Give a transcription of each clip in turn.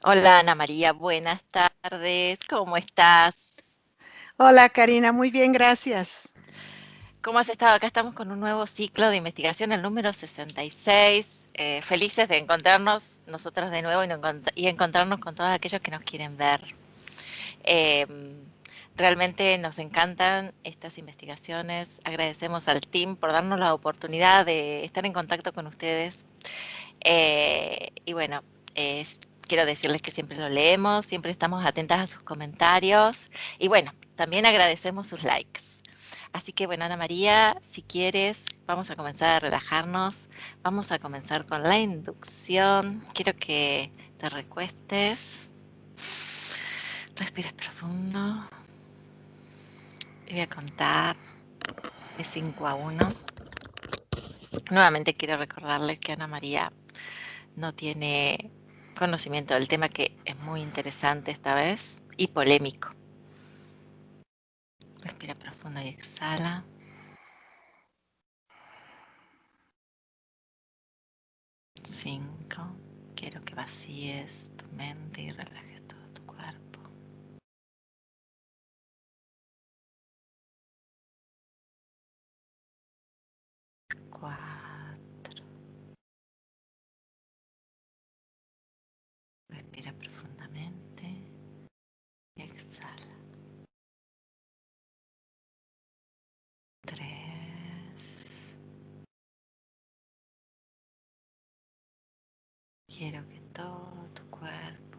Hola Ana María, buenas tardes, ¿cómo estás? Hola Karina, muy bien, gracias. ¿Cómo has estado? Acá estamos con un nuevo ciclo de investigación, el número 66. Felices de encontrarnos nosotros de nuevo y encontrarnos con todos aquellos que nos quieren ver. Eh, Realmente nos encantan estas investigaciones. Agradecemos al team por darnos la oportunidad de estar en contacto con ustedes. Y bueno, quiero decirles que siempre lo leemos, siempre estamos atentas a sus comentarios y bueno, también agradecemos sus likes. Así que bueno, Ana María, si quieres, vamos a comenzar a relajarnos, vamos a comenzar con la inducción. Quiero que te recuestes, respires profundo y voy a contar de 5 a 1. Nuevamente quiero recordarles que Ana María no tiene conocimiento del tema, que es muy interesante esta vez y polémico. Respira profundo y exhala. 5. Quiero que vacíes tu mente y relajes todo tu cuerpo. 4. Respira profundamente y exhala. 3. Quiero que todo tu cuerpo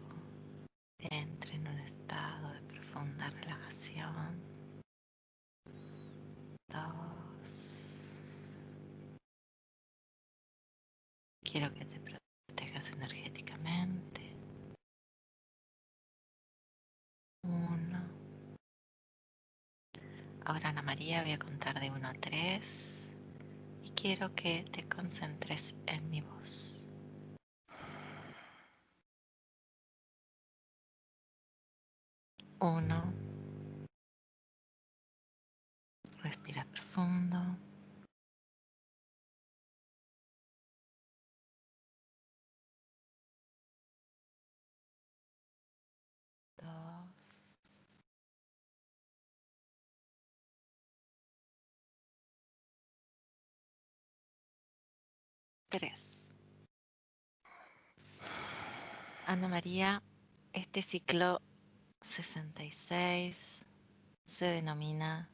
entre en un estado de profunda relajación. 2. Quiero que te protejas energéticamente. 1. Ahora, Ana María, voy a contar de 1 a 3 y quiero que te concentres en mi voz. 1. Respira profundo. 2. 3. Ana María, este ciclo 66 se denomina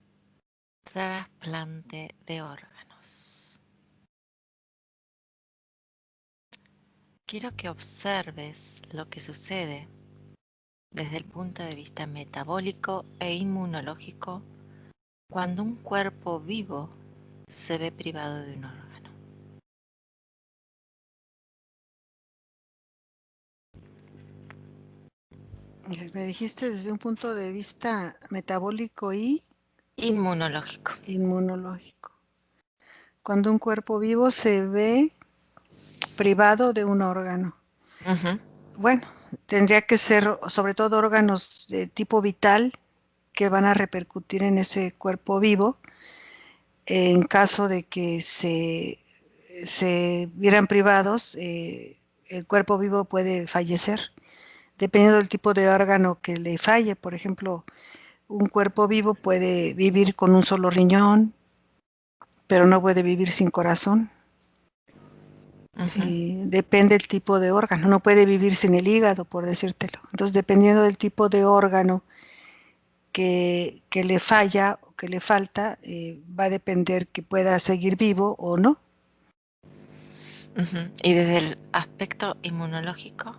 trasplante de órganos. Quiero que observes lo que sucede desde el punto de vista metabólico e inmunológico cuando un cuerpo vivo se ve privado de un órgano. Me dijiste desde un punto de vista metabólico y Inmunológico. inmunológico. Cuando un cuerpo vivo se ve privado de un órgano. Ujú, Bueno, tendría que ser sobre todo órganos de tipo vital que van a repercutir en ese cuerpo vivo en caso de que se vieran privados. El cuerpo vivo puede fallecer, dependiendo del tipo de órgano que le falle. Por ejemplo, un cuerpo vivo puede vivir con un solo riñón, pero no puede vivir sin corazón. ujú, Depende del tipo de órgano, no puede vivir sin el hígado, por decírtelo. Entonces, dependiendo del tipo de órgano que le falla o que le falta, va a depender que pueda seguir vivo o no. ujú. Y desde el aspecto inmunológico.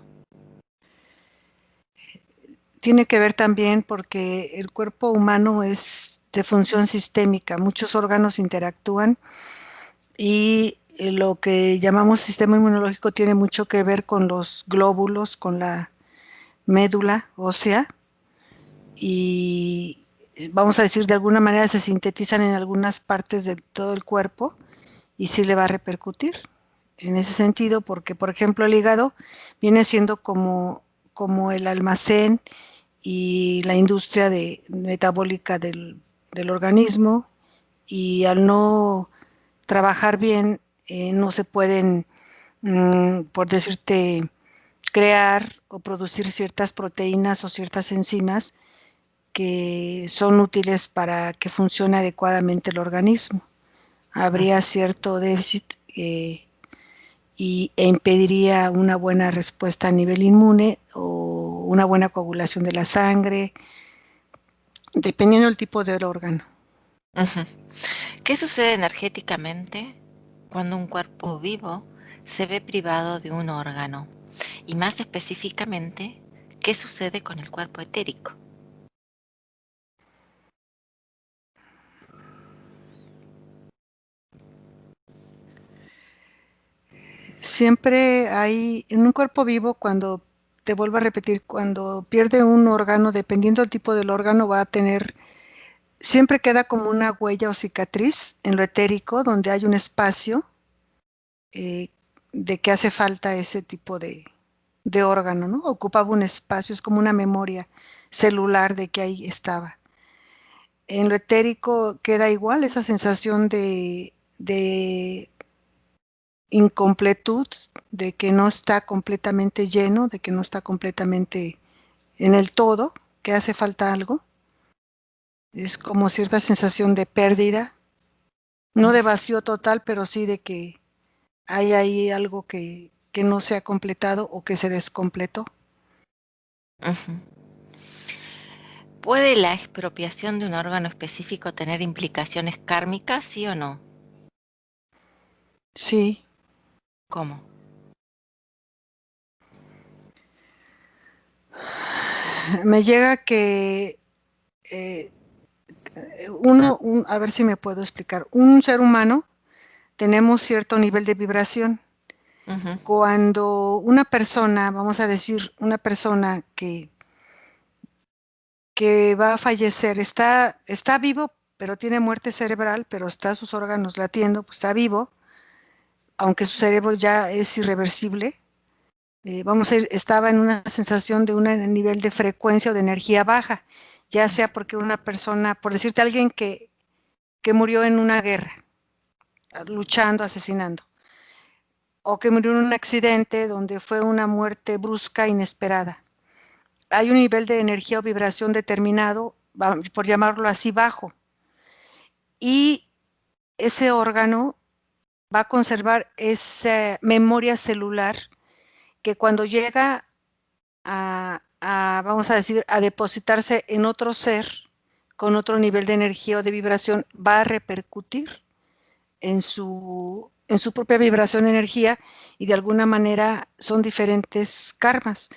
Tiene que ver también porque el cuerpo humano es de función sistémica, muchos órganos interactúan y lo que llamamos sistema inmunológico tiene mucho que ver con los glóbulos, con la médula ósea y vamos a decir de alguna manera se sintetizan en algunas partes de todo el cuerpo y sí le va a repercutir en ese sentido porque por ejemplo el hígado viene siendo como el almacén y la industria metabólica del organismo y al no trabajar bien no se pueden, por decirte, crear o producir ciertas proteínas o ciertas enzimas que son útiles para que funcione adecuadamente el organismo. Habría cierto déficit e impediría una buena respuesta a nivel inmune o una buena coagulación de la sangre, dependiendo del tipo del órgano. Ujú. ¿Qué sucede energéticamente cuando un cuerpo vivo se ve privado de un órgano? Y más específicamente, ¿qué sucede con el cuerpo etérico? Siempre hay, en un cuerpo vivo, cuando, te vuelvo a repetir, cuando pierde un órgano, dependiendo del tipo del órgano, va a tener, siempre queda como una huella o cicatriz en lo etérico, donde hay un espacio eh, de que hace falta ese tipo de órgano, ¿no? Ocupaba un espacio, es como una memoria celular de que ahí estaba. En lo etérico queda igual esa sensación de incompletud, de que no está completamente lleno, de que no está completamente en el todo, que hace falta algo. Es como cierta sensación de pérdida, no de vacío total, pero sí de que hay ahí algo que no se ha completado o que se descompletó. Ujú. ¿Puede la expropiación de un órgano específico tener implicaciones kármicas, sí o no? Sí, ¿Cómo? me llega que eh, a ver si me puedo explicar, un ser humano tenemos cierto nivel de vibración. Ujú, Cuando una persona, vamos a decir, una persona que va a fallecer, está vivo, pero tiene muerte cerebral, pero está sus órganos latiendo, pues está vivo, aunque su cerebro ya es irreversible. Vamos a ir, estaba en una sensación de un nivel de frecuencia o de energía baja, ya sea porque una persona, por decirte, alguien que murió en una guerra, luchando, asesinando, o que murió en un accidente donde fue una muerte brusca, inesperada. Hay un nivel de energía o vibración determinado, por llamarlo así, bajo, y ese órgano va a conservar esa memoria celular que cuando llega vamos a decir, a depositarse en otro ser con otro nivel de energía o de vibración, va a repercutir en su propia vibración, energía, y de alguna manera son diferentes karmas.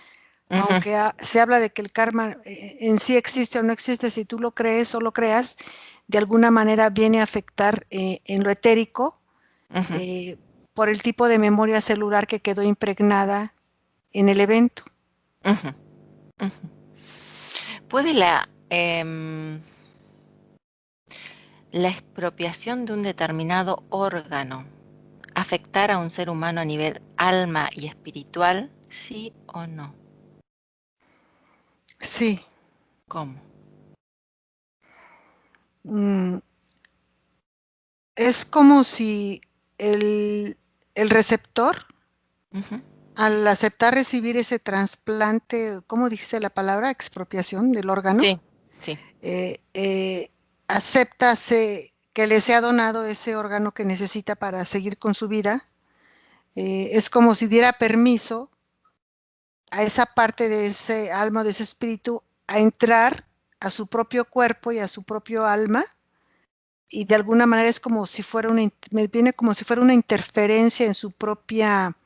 ujú, Aunque se habla de que el karma en sí existe o no existe, si tú lo crees o lo creas, de alguna manera viene a afectar en lo etérico ujú, eh, por el tipo de memoria celular que quedó impregnada en el evento. ujú, ujú. ¿Puede la expropiación de un determinado órgano afectar a un ser humano a nivel alma y espiritual, sí o no? Sí, ¿Cómo? mm, es como si el, el receptor, Ujú. al aceptar recibir ese trasplante, ¿cómo dijiste la palabra? Expropiación del órgano, Sí, sí. eh, eh, acepta que le sea donado ese órgano que necesita para seguir con su vida. Es como si diera permiso a esa parte de ese alma, de ese espíritu, a entrar a su propio cuerpo y a su propio alma, y de alguna manera es como si fuera me viene como si fuera una interferencia en su propia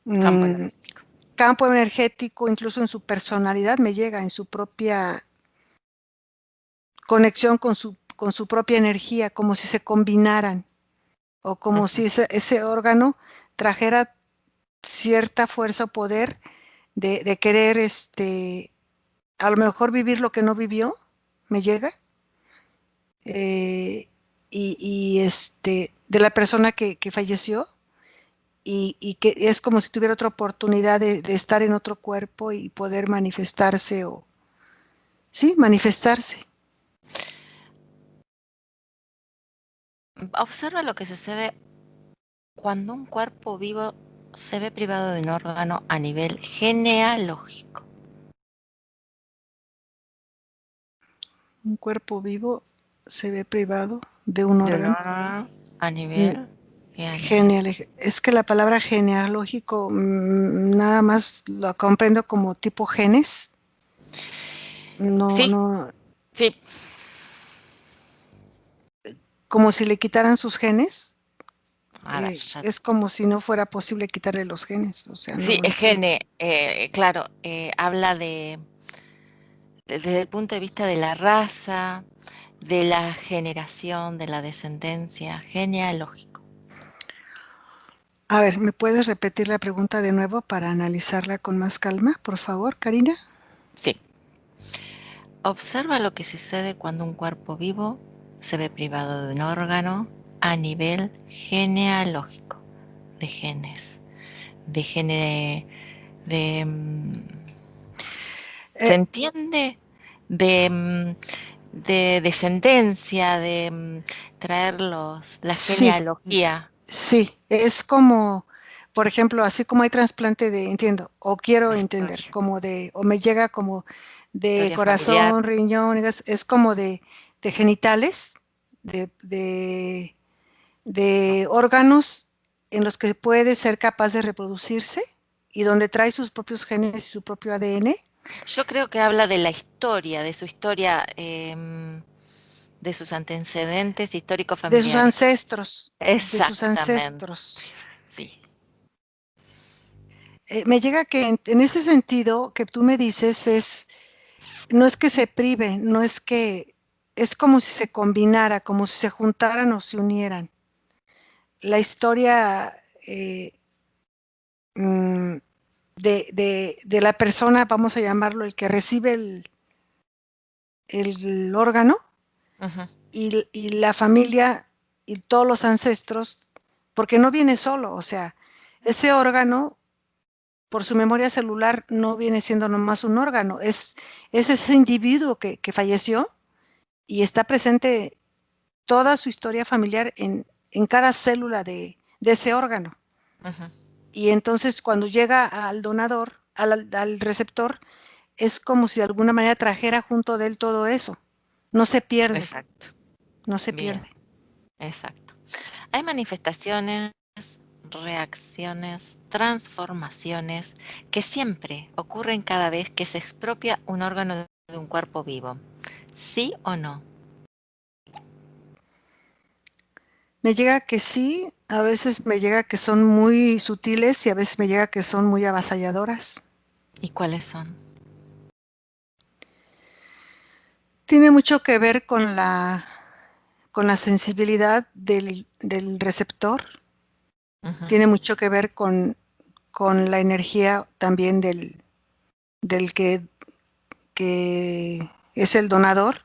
Campo mm, energético. campo energético, incluso en su personalidad, me llega en su propia conexión con su propia energía, como si se combinaran, o como Ujú, si ese órgano trajera cierta fuerza o poder de querer, a lo mejor vivir lo que no vivió, me llega, eh, de la persona que falleció, y que es como si tuviera otra oportunidad de estar en otro cuerpo y poder manifestarse, o sí, manifestarse. Observa lo que sucede cuando un cuerpo vivo se ve privado de un órgano a nivel genealógico. Un cuerpo vivo se ve privado de un De un órgano. órgano a nivel Genial. Es que la palabra genealógico nada más lo comprendo como tipo genes. No, Sí, no, sí. como si le quitaran sus genes. A ver, ya. Es como si no fuera posible quitarle los genes. O sea, Sí, no es entiendo. claro, habla desde el punto de vista de la raza, de la generación, de la descendencia, genealógico. A ver, ¿me puedes repetir la pregunta de nuevo para analizarla con más calma, por favor, Karina? Sí. Observa lo que sucede cuando un cuerpo vivo se ve privado de un órgano a nivel genealógico, de genes, de gene, de... ¿se Eh, entiende? De, de descendencia, de traer la sí, genealogía. sí, es como, por ejemplo, así como hay trasplante de, entiendo, o quiero La entender, historia, como de, o me llega como de historia familiar. corazón, riñón, es como de genitales, de, de, de órganos en los que puede ser capaz de reproducirse y donde trae sus propios genes y su propio ADN. Yo creo que habla de la historia, de su historia, de sus antecedentes históricos De sus familiares. ancestros, de sus Exactamente, ancestros. sí. Me llega que en ese sentido que tú me dices no es que se prive, no es que, es como si se combinara, como si se juntaran o se unieran. La historia mm, de la persona, vamos a llamarlo, el que recibe el órgano Ujú, y la familia y todos los ancestros, porque no viene solo, o sea, ese órgano por su memoria celular no viene siendo nomás un órgano, es ese individuo que falleció y está presente toda su historia familiar en cada célula de ese órgano. ujú. Y entonces cuando llega al donador, al receptor, es como si de alguna manera trajera junto de él todo eso. No se pierde, Exacto, no se bien, pierde. exacto. Hay manifestaciones, reacciones, transformaciones que siempre ocurren cada vez que se expropia un órgano de un cuerpo vivo. ¿Sí o no? Me llega que sí, a veces me llega que son muy sutiles y a veces me llega que son muy avasalladoras. ¿Y cuáles son? Tiene mucho que ver con la sensibilidad del receptor, Ujú, tiene mucho que ver con la energía también del que es el donador,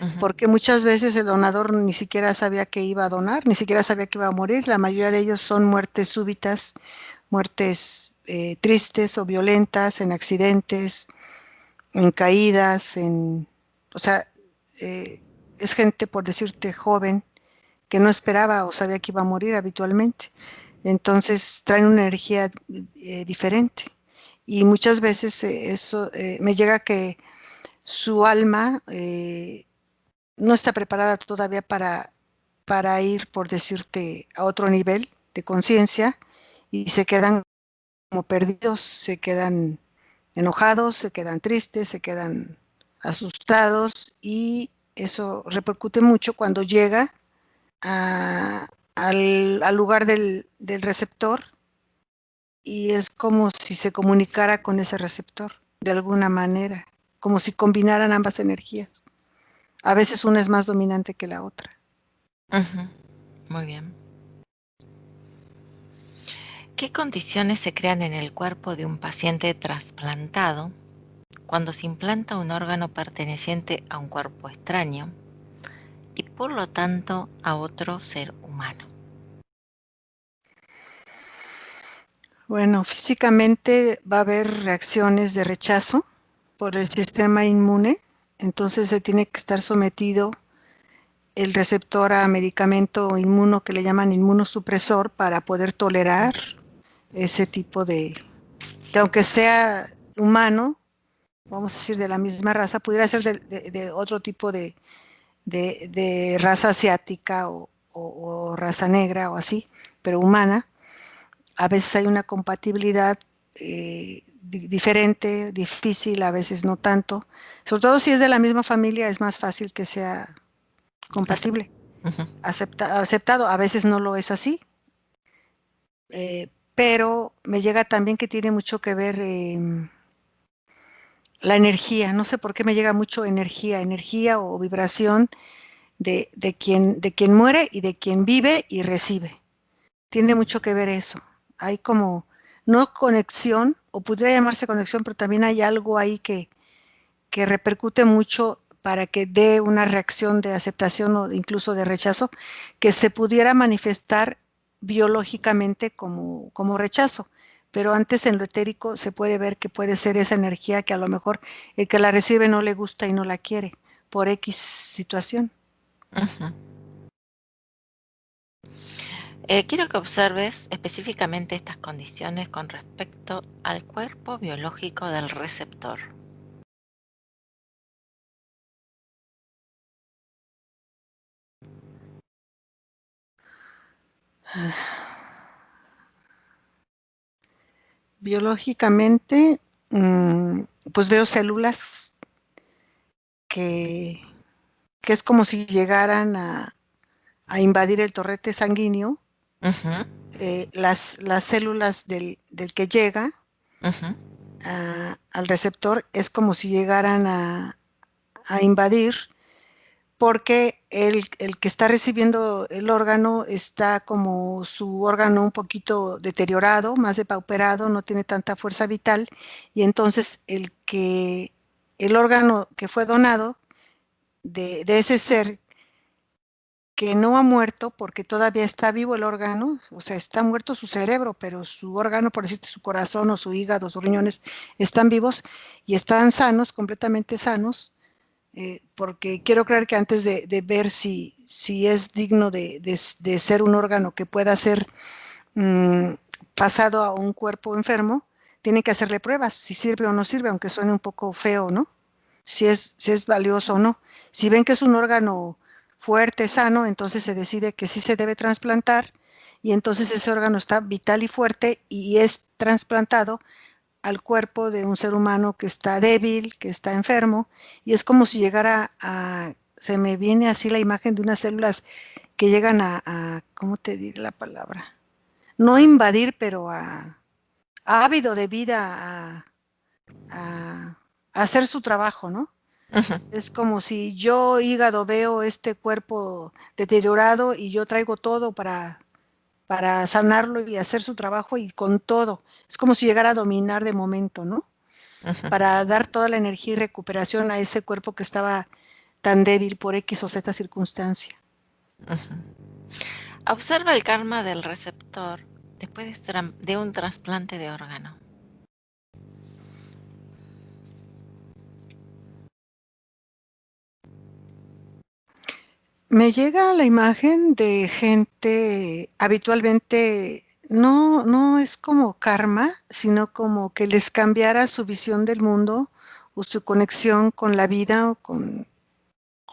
ujú, porque muchas veces el donador ni siquiera sabía que iba a donar, ni siquiera sabía que iba a morir. La mayoría de ellos son muertes súbitas, muertes tristes o violentas, en accidentes, en caídas, o sea, eh, es gente, por decirte, joven, que no esperaba o sabía que iba a morir habitualmente. Entonces traen una energía diferente. Y muchas veces eso me llega que su alma no está preparada todavía para ir, por decirte, a otro nivel de conciencia y se quedan como perdidos, se quedan enojados, se quedan tristes, se quedan asustados y eso repercute mucho cuando llega al lugar del receptor y es como si se comunicara con ese receptor de alguna manera, como si combinaran ambas energías. A veces una es más dominante que la otra. ujú. Muy bien. ¿Qué condiciones se crean en el cuerpo de un paciente trasplantado cuando se implanta un órgano perteneciente a un cuerpo extraño y por lo tanto a otro ser humano? Bueno, físicamente va a haber reacciones de rechazo por el sistema inmune, entonces se tiene que estar sometido el receptor a medicamento inmuno que le llaman inmunosupresor para poder tolerar ese tipo de, que aunque sea humano, vamos a decir de la misma raza, pudiera ser de otro tipo de raza asiática o raza negra o así, pero humana. A veces hay una compatibilidad diferente, difícil, a veces no tanto. Sobre todo si es de la misma familia, es más fácil que sea Acep- compatible, Ujú. aceptado. A veces no lo es así, pero me llega también que tiene mucho que ver la energía. No sé por qué me llega mucho energía o vibración de quien muere y de quien vive y recibe. Tiene mucho que ver eso. Hay como, no conexión, o podría llamarse conexión, pero también hay algo ahí que repercute mucho para que dé una reacción de aceptación o incluso de rechazo, que se pudiera manifestar biológicamente como rechazo. Pero antes en lo etérico se puede ver que puede ser esa energía que a lo mejor el que la recibe no le gusta y no la quiere por X situación. Ujú. Quiero que observes específicamente estas condiciones con respecto al cuerpo biológico del receptor. Biológicamente, pues veo células que, que es como si llegaran a invadir el torrente sanguíneo. Ujú, Las células del que llega ujú, al receptor es como si llegaran a invadir, porque el que está recibiendo el órgano está como su órgano un poquito deteriorado, más depauperado, no tiene tanta fuerza vital, y entonces el órgano que fue donado de ese ser que no ha muerto porque todavía está vivo el órgano, o sea, está muerto su cerebro, pero su órgano, por decirte, su corazón o su hígado, sus riñones, están vivos y están sanos, completamente sanos, porque quiero creer que antes de ver si es digno de ser un órgano que pueda ser mm, pasado a un cuerpo enfermo, tienen que hacerle pruebas, si sirve o no sirve, aunque suene un poco feo, ¿no? Si es valioso o no. Si ven que es un órgano fuerte, sano, entonces se decide que sí se debe trasplantar y entonces ese órgano está vital y fuerte y es trasplantado al cuerpo de un ser humano que está débil, que está enfermo, y es como si llegara se me viene así la imagen de unas células que llegan ¿cómo te diré la palabra? No invadir, pero ávido de vida, a hacer su trabajo, ¿no? ujú, Es como si yo, hígado, veo este cuerpo deteriorado y yo traigo todo para sanarlo y hacer su trabajo y con todo. Es como si llegara a dominar de momento, ¿no? ujú, Para dar toda la energía y recuperación a ese cuerpo que estaba tan débil por X o Z circunstancia. ujú. Observa el karma del receptor después de un trasplante de órgano. Me llega la imagen de gente habitualmente, no es como karma, sino como que les cambiara su visión del mundo o su conexión con la vida o con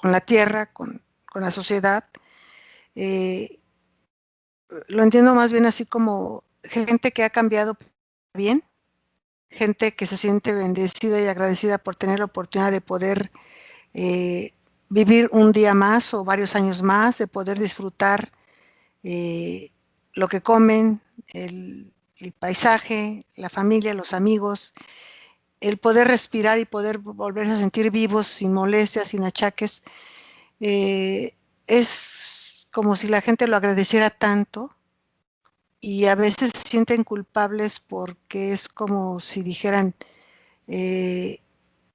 la tierra, con la sociedad. Eh, lo entiendo más bien así como gente que ha cambiado bien, gente que se siente bendecida y agradecida por tener la oportunidad de poder eh, vivir un día más o varios años más, de poder disfrutar lo que comen, el paisaje, la familia, los amigos, el poder respirar y poder volverse a sentir vivos sin molestias, sin achaques, es como si la gente lo agradeciera tanto y a veces se sienten culpables porque es como si dijeran, eh,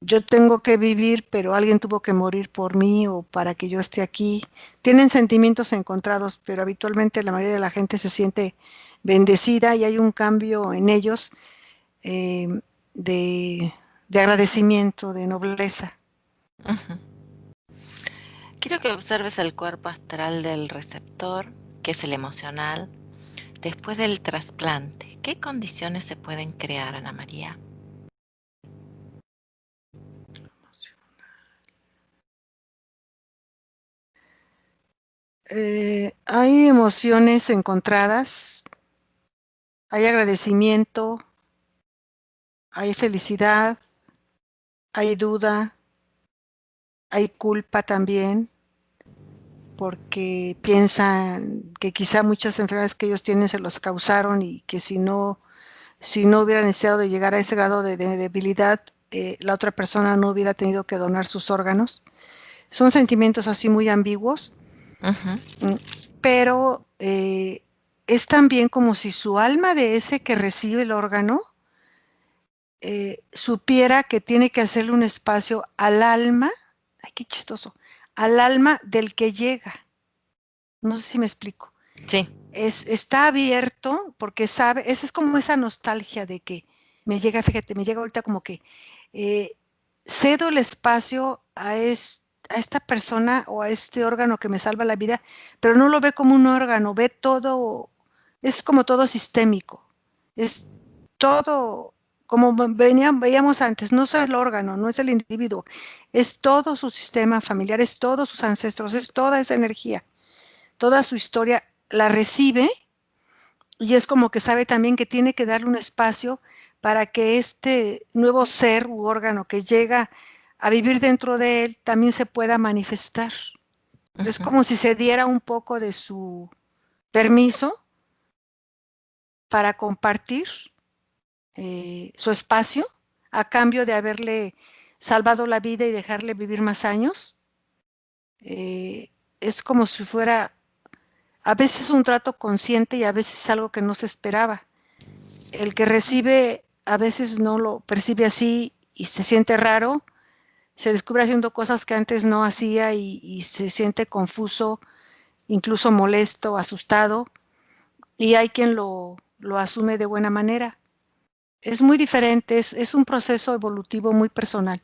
yo tengo que vivir, pero alguien tuvo que morir por mí o para que yo esté aquí. Tienen sentimientos encontrados, pero habitualmente la mayoría de la gente se siente bendecida y hay un cambio en ellos eh, de, de agradecimiento, de nobleza. Ujú. Quiero que observes el cuerpo astral del receptor, que es el emocional, después del trasplante, ¿qué condiciones se pueden crear, Ana María? Hay emociones encontradas, hay agradecimiento, hay felicidad, hay duda, hay culpa también, porque piensan que quizá muchas enfermedades que ellos tienen se los causaron y que si no hubieran deseado de llegar a ese grado de debilidad, la otra persona no hubiera tenido que donar sus órganos. Son sentimientos así muy ambiguos, Ujú, mm, pero es también como si su alma de ese que recibe el órgano supiera que tiene que hacerle un espacio al alma, ay, qué chistoso, al alma del que llega. No sé si me explico. sí. Está abierto porque sabe, esa es como esa nostalgia de que me llega, fíjate, me llega ahorita como que eh, cedo el espacio a esta persona o a este órgano que me salva la vida, pero no lo ve como un órgano, ve todo, es como todo sistémico, es todo, como veíamos antes, no es el órgano, no es el individuo, es todo su sistema familiar, es todos sus ancestros, es toda esa energía, toda su historia la recibe y es como que sabe también que tiene que darle un espacio para que este nuevo ser u órgano que llega a vivir dentro de él también se pueda manifestar. Es Ujú, como si se diera un poco de su permiso para compartir su espacio a cambio de haberle salvado la vida y dejarle vivir más años. Es como si fuera a veces un trato consciente y a veces algo que no se esperaba. El que recibe a veces no lo percibe así y se siente raro, se descubre haciendo cosas que antes no hacía y se siente confuso, incluso molesto, asustado, y hay quien lo asume de buena manera. Es muy diferente, es un proceso evolutivo muy personal.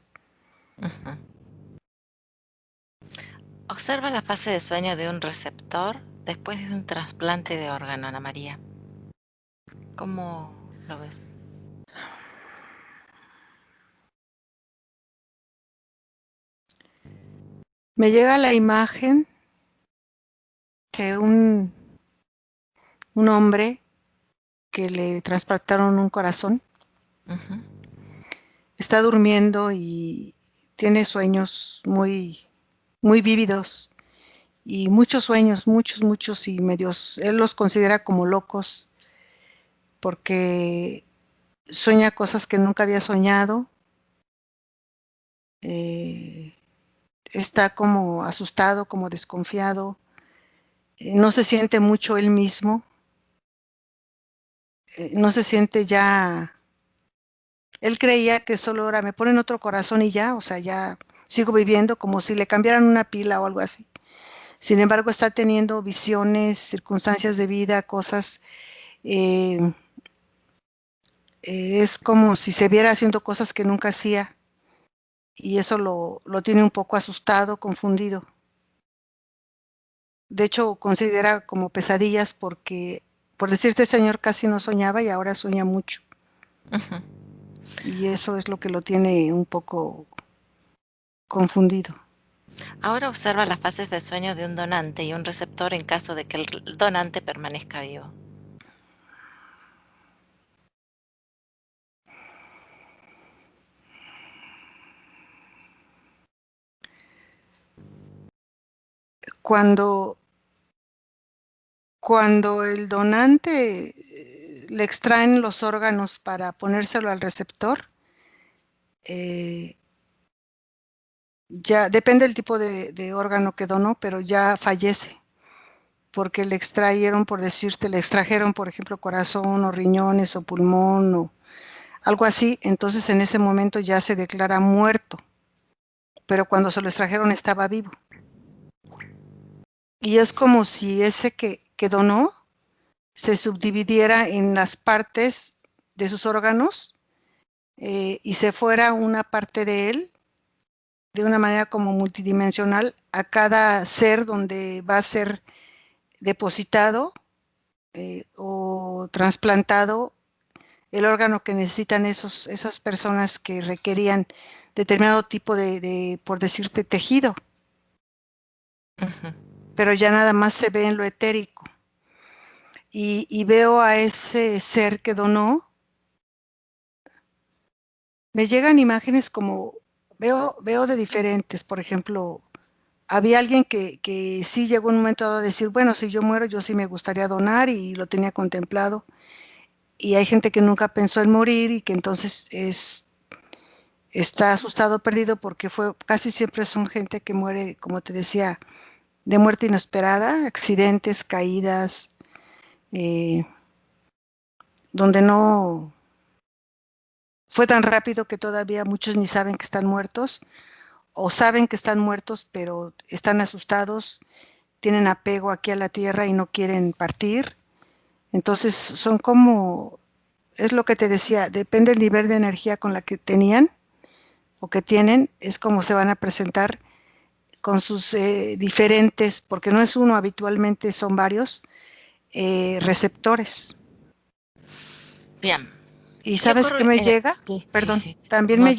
ujú. Observa la fase de sueño de un receptor después de un trasplante de órgano, Ana María. ¿Cómo lo ves? Me llega la imagen que un hombre que le trasplantaron un corazón Ujú, está durmiendo y tiene sueños muy, muy vívidos y muchos sueños, muchos, muchos y medios, él los considera como locos porque sueña cosas que nunca había soñado, eh, está como asustado, como desconfiado, no se siente mucho él mismo, no se siente ya, él creía que solo ahora me ponen otro corazón y ya, o sea, ya sigo viviendo como si le cambiaran una pila o algo así. Sin embargo, está teniendo visiones, circunstancias de vida, cosas, eh, es como si se viera haciendo cosas que nunca hacía y eso lo tiene un poco asustado, confundido. De hecho, considera como pesadillas porque, por decirte, el señor casi no soñaba y ahora sueña mucho. ujú. Y eso es lo que lo tiene un poco confundido. Ahora observa las fases de sueño de un donante y un receptor en caso de que el donante permanezca vivo. Cuando, cuando el donante le extraen los órganos para ponérselo al receptor, eh, ya depende del tipo de órgano que donó, pero ya fallece, porque le extrajeron, por decirte, le extrajeron, por ejemplo, corazón o riñones o pulmón o algo así, entonces en ese momento ya se declara muerto, pero cuando se lo extrajeron estaba vivo. Y es como si ese que donó se subdividiera en las partes de sus órganos y se fuera una parte de él de una manera como multidimensional a cada ser donde va a ser depositado o trasplantado el órgano que necesitan esas personas que requerían determinado tipo por decirte, tejido, Ujú. pero ya nada más se ve en lo etérico. Y veo a ese ser que donó, me llegan imágenes como, veo de diferentes, por ejemplo, había alguien que sí llegó un momento dado a decir, bueno, si yo muero, yo sí me gustaría donar y lo tenía contemplado. Y hay gente que nunca pensó en morir y que entonces está asustado, perdido, porque casi siempre son gente que muere, como te decía, de muerte inesperada, accidentes, caídas, eh, donde no fue tan rápido que todavía muchos ni saben que están muertos, o saben que están muertos, pero están asustados, tienen apego aquí a la tierra y no quieren partir. Entonces son como, es lo que te decía, depende del nivel de energía con la que tenían o que tienen, es como se van a presentar con sus diferentes, porque no es uno, habitualmente son varios receptores. Bien. ¿Y ¿Qué sabes qué ocurre? me llega? Sí, sí, Perdón, sí. también No, no,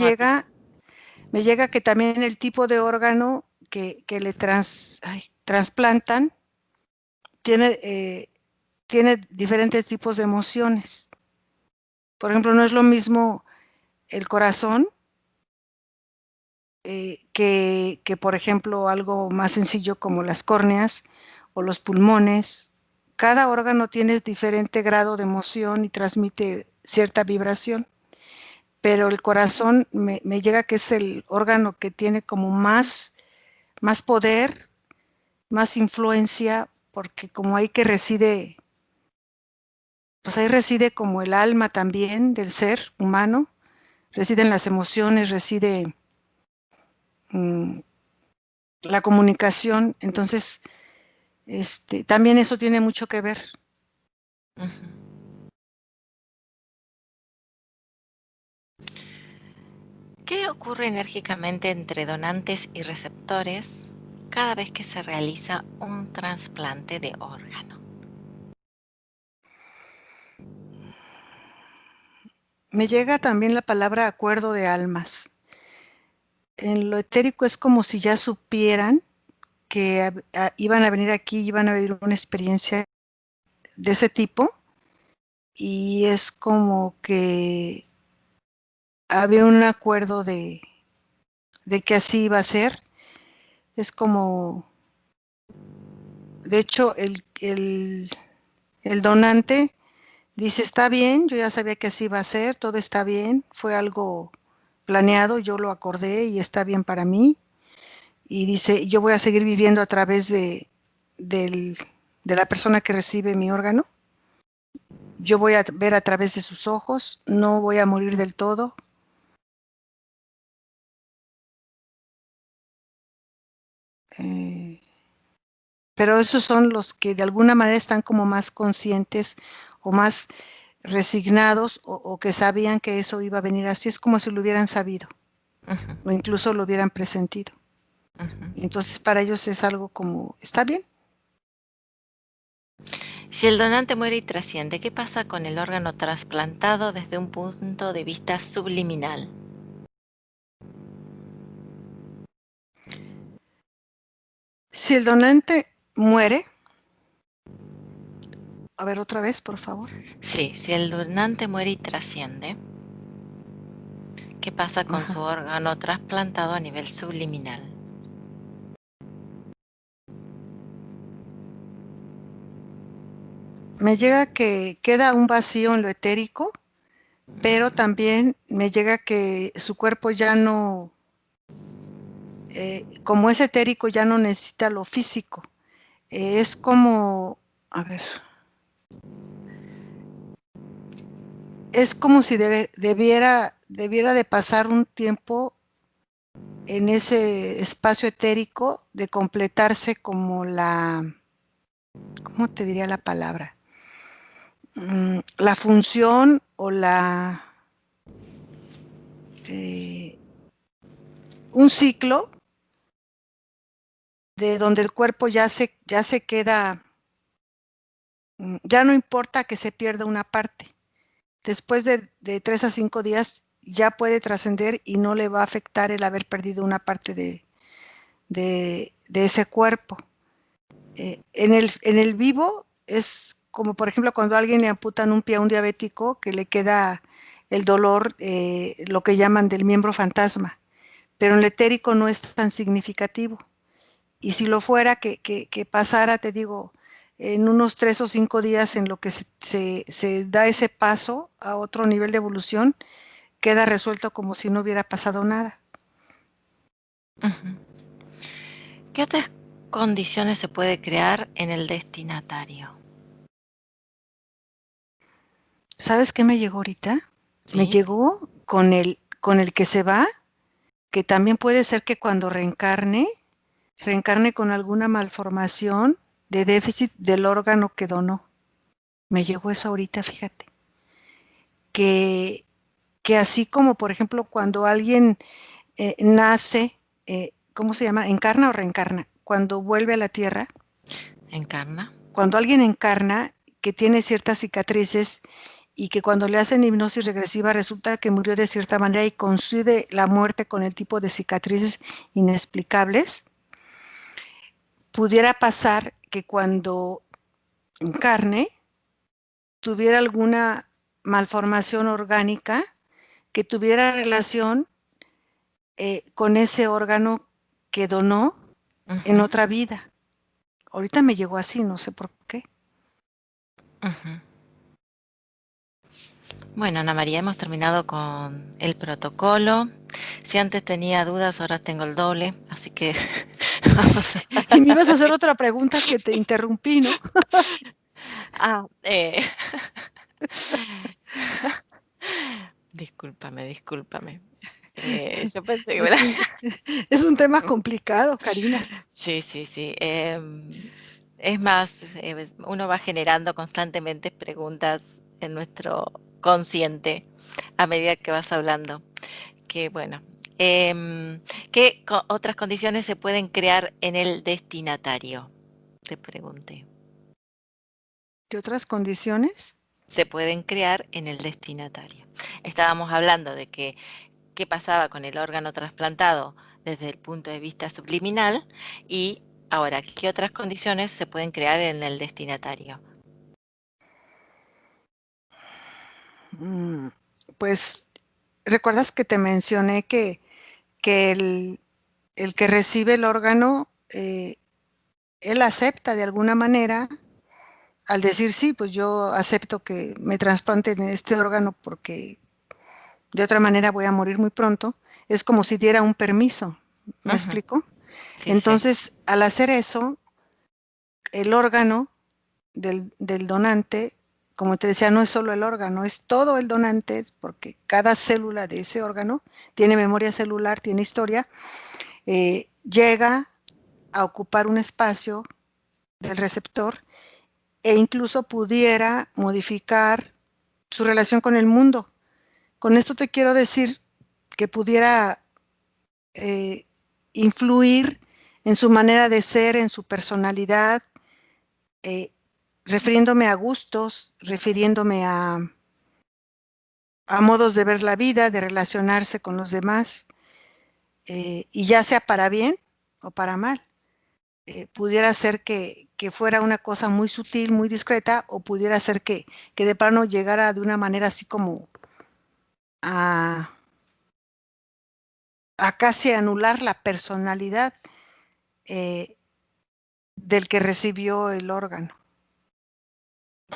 me llega que también el tipo de órgano que le trasplantan tiene, tiene diferentes tipos de emociones. Por ejemplo, no es lo mismo el corazón por ejemplo, algo más sencillo como las córneas o los pulmones. Cada órgano tiene diferente grado de emoción y transmite cierta vibración, pero el corazón me llega que es el órgano que tiene como más poder, más influencia, porque como ahí que reside, pues ahí reside como el alma también del ser humano, residen las emociones, reside mm, la comunicación. Entonces, también eso tiene mucho que ver. ujú. ¿Qué ocurre enérgicamente entre donantes y receptores cada vez que se realiza un trasplante de órgano? Me llega también la palabra acuerdo de almas. En lo etérico es como si ya supieran que iban a venir aquí, iban a vivir una experiencia de ese tipo, y es como que había un acuerdo de que así iba a ser. Es como, de hecho, el donante dice, está bien, yo ya sabía que así iba a ser, todo está bien, fue algo planeado, yo lo acordé y está bien para mí. Y dice, yo voy a seguir viviendo a través del- de la persona que recibe mi órgano, yo voy a ver a través de sus ojos, no voy a morir del todo. eh, pero esos son los que de alguna manera están como más conscientes o más resignados, o que sabían que eso iba a venir así, es como si lo hubieran sabido Ujú, o incluso lo hubieran presentido. ujú. Entonces para ellos es algo como, está bien. Si el donante muere y trasciende, ¿qué pasa con el órgano trasplantado desde un punto de vista subliminal? Si el donante muere, a ver otra vez, por favor. Sí, si el donante muere y trasciende, ¿qué pasa con su Ajá. órgano trasplantado a nivel subliminal? Me llega que queda un vacío en lo etérico, pero también me llega que su cuerpo ya no, como es etérico, ya no necesita lo físico. Es como, a ver, es como si debiera de pasar un tiempo en ese espacio etérico, de completarse como ¿cómo te diría la palabra? La función o eh, un ciclo de donde el cuerpo ya se queda ya no importa que se pierda una parte. Después de 3 a 5 días ya puede trascender y no le va a afectar el haber perdido una parte de ese cuerpo. En el vivo es como, por ejemplo, cuando a alguien le amputan un pie a un diabético, que le queda el dolor, lo que llaman del miembro fantasma, pero en el etérico no es tan significativo. Y si lo fuera, que pasara, te digo, en unos 3 o 5 días en lo que se da ese paso a otro nivel de evolución, queda resuelto como si no hubiera pasado nada. Ujú. ¿Qué otras condiciones se puede crear en el destinatario? ¿Sabes qué me llegó ahorita? Me ¿Sí? llegó con el que se va, que también puede ser que cuando reencarne con alguna malformación de déficit del órgano que donó. Me llegó eso ahorita, fíjate. Que, que así como, por ejemplo, cuando alguien nace, ¿cómo se llama? ¿Encarna o reencarna? Cuando vuelve a la tierra, ¿Encarna? cuando alguien encarna, que tiene ciertas cicatrices y que cuando le hacen hipnosis regresiva resulta que murió de cierta manera y coincide la muerte con el tipo de cicatrices inexplicables, pudiera pasar que cuando encarne tuviera alguna malformación orgánica que tuviera relación con ese órgano que donó en Ujú, otra vida. Ahorita me llegó así, no sé por qué. ujú. Bueno, Ana María, hemos terminado con el protocolo. Si antes tenía dudas, ahora tengo el doble, así que vamos a... Y me ibas a hacer otra pregunta que te interrumpí, ¿no? Ah, discúlpame, discúlpame. Yo pensé que... Es un, es un tema complicado, Karina. Sí, sí, sí. Es más, uno va generando constantemente preguntas en nuestro consciente a medida que vas hablando. Que bueno, ¿qué otras condiciones se pueden crear en el destinatario? Te pregunté. ¿Qué otras condiciones? Se pueden crear en el destinatario. Estábamos hablando de que qué pasaba con el órgano trasplantado desde el punto de vista subliminal y ahora, ¿qué otras condiciones se pueden crear en el destinatario? Mm, Pues, ¿recuerdas que te mencioné que el que recibe el órgano, él acepta de alguna manera al decir sí, pues yo acepto que me trasplanten este órgano porque de otra manera voy a morir muy pronto? Es como si diera un permiso, ¿me Ujú, explico? sí, sí. Entonces, al hacer eso, el órgano del donante, como te decía, no es solo el órgano, es todo el donante, porque cada célula de ese órgano tiene memoria celular, tiene historia, llega a ocupar un espacio del receptor e incluso pudiera modificar su relación con el mundo. Con esto te quiero decir que pudiera eh, influir en su manera de ser, en su personalidad, eh, refiriéndome a gustos, refiriéndome a modos de ver la vida, de relacionarse con los demás, y ya sea para bien o para mal. Pudiera ser que fuera una cosa muy sutil, muy discreta, o pudiera ser que de plano llegara de una manera así como a, a casi anular la personalidad eh, del que recibió el órgano.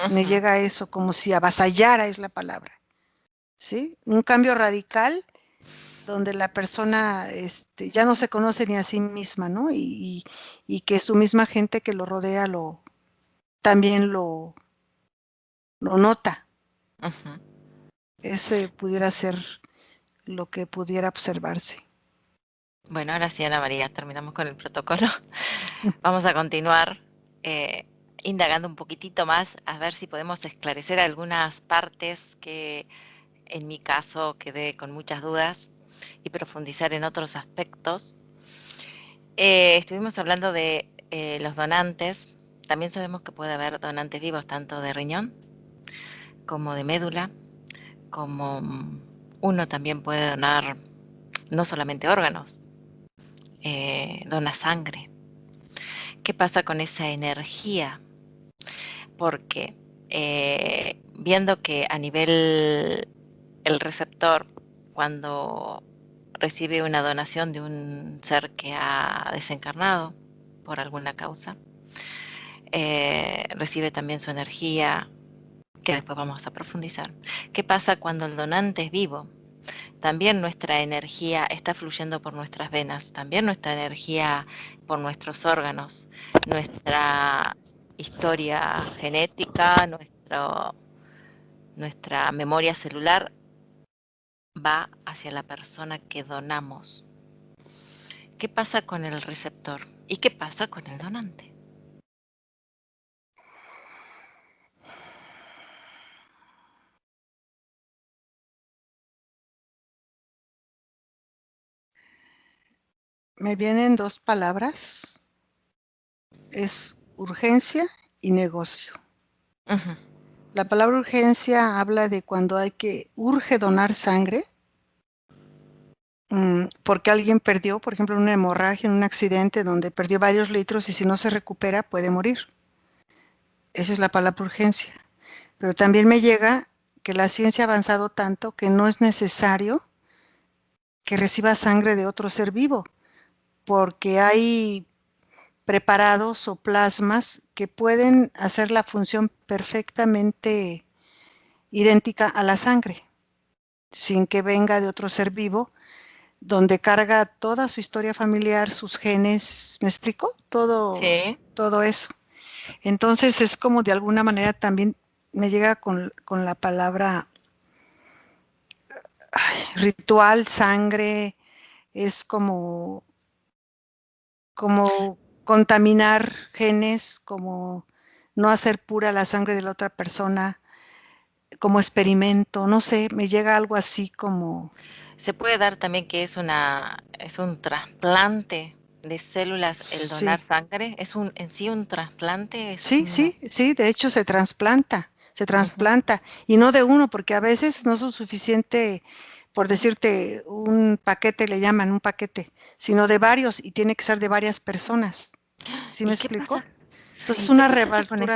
Me Ujú, llega eso, como si avasallara es la palabra, ¿sí? Un cambio radical donde la persona ya no se conoce ni a sí misma, ¿no? Y que su misma gente que lo rodea también lo nota. ujú. Ese pudiera ser lo que pudiera observarse. Bueno, ahora sí, Ana María, terminamos con el protocolo. Vamos a continuar eh, indagando un poquitito más, a ver si podemos esclarecer algunas partes que en mi caso quedé con muchas dudas y profundizar en otros aspectos. Estuvimos hablando de los donantes, también sabemos que puede haber donantes vivos tanto de riñón como de médula, como uno también puede donar no solamente órganos, dona sangre. ¿Qué pasa con esa energía? Porque viendo que a nivel el receptor, cuando recibe una donación de un ser que ha desencarnado por alguna causa, recibe también su energía, que después vamos a profundizar. ¿Qué pasa cuando el donante es vivo? También nuestra energía está fluyendo por nuestras venas, también nuestra energía por nuestros órganos, nuestra historia genética, nuestra memoria celular va hacia la persona que donamos. ¿Qué pasa con el receptor? ¿Y qué pasa con el donante? Me vienen dos palabras, es urgencia y negocio. Ujú. La palabra urgencia habla de cuando urge donar sangre, porque alguien perdió, por ejemplo, en una hemorragia, en un accidente donde perdió varios litros y si no se recupera puede morir. Esa es la palabra urgencia. Pero también me llega que la ciencia ha avanzado tanto que no es necesario que reciba sangre de otro ser vivo, porque hay preparados o plasmas que pueden hacer la función perfectamente idéntica a la sangre, sin que venga de otro ser vivo, donde carga toda su historia familiar, sus genes, ¿me explico? Sí. Todo eso. Entonces es como de alguna manera también me llega con la palabra ritual, sangre, es como contaminar genes, como no hacer pura la sangre de la otra persona, como experimento, no sé, me llega algo así como, Se puede dar también que es un trasplante de células el donar sí, sangre. Es en sí un trasplante, es sí, una. sí, sí, de hecho se Ujú. trasplanta, y no de uno, porque a veces no es suficiente, por decirte, un paquete, le llaman un paquete, sino de varios, y tiene que ser de varias personas. ¿Sí me ¿Y qué explico? pasa? Entonces Sí, ¿qué pasa con eso?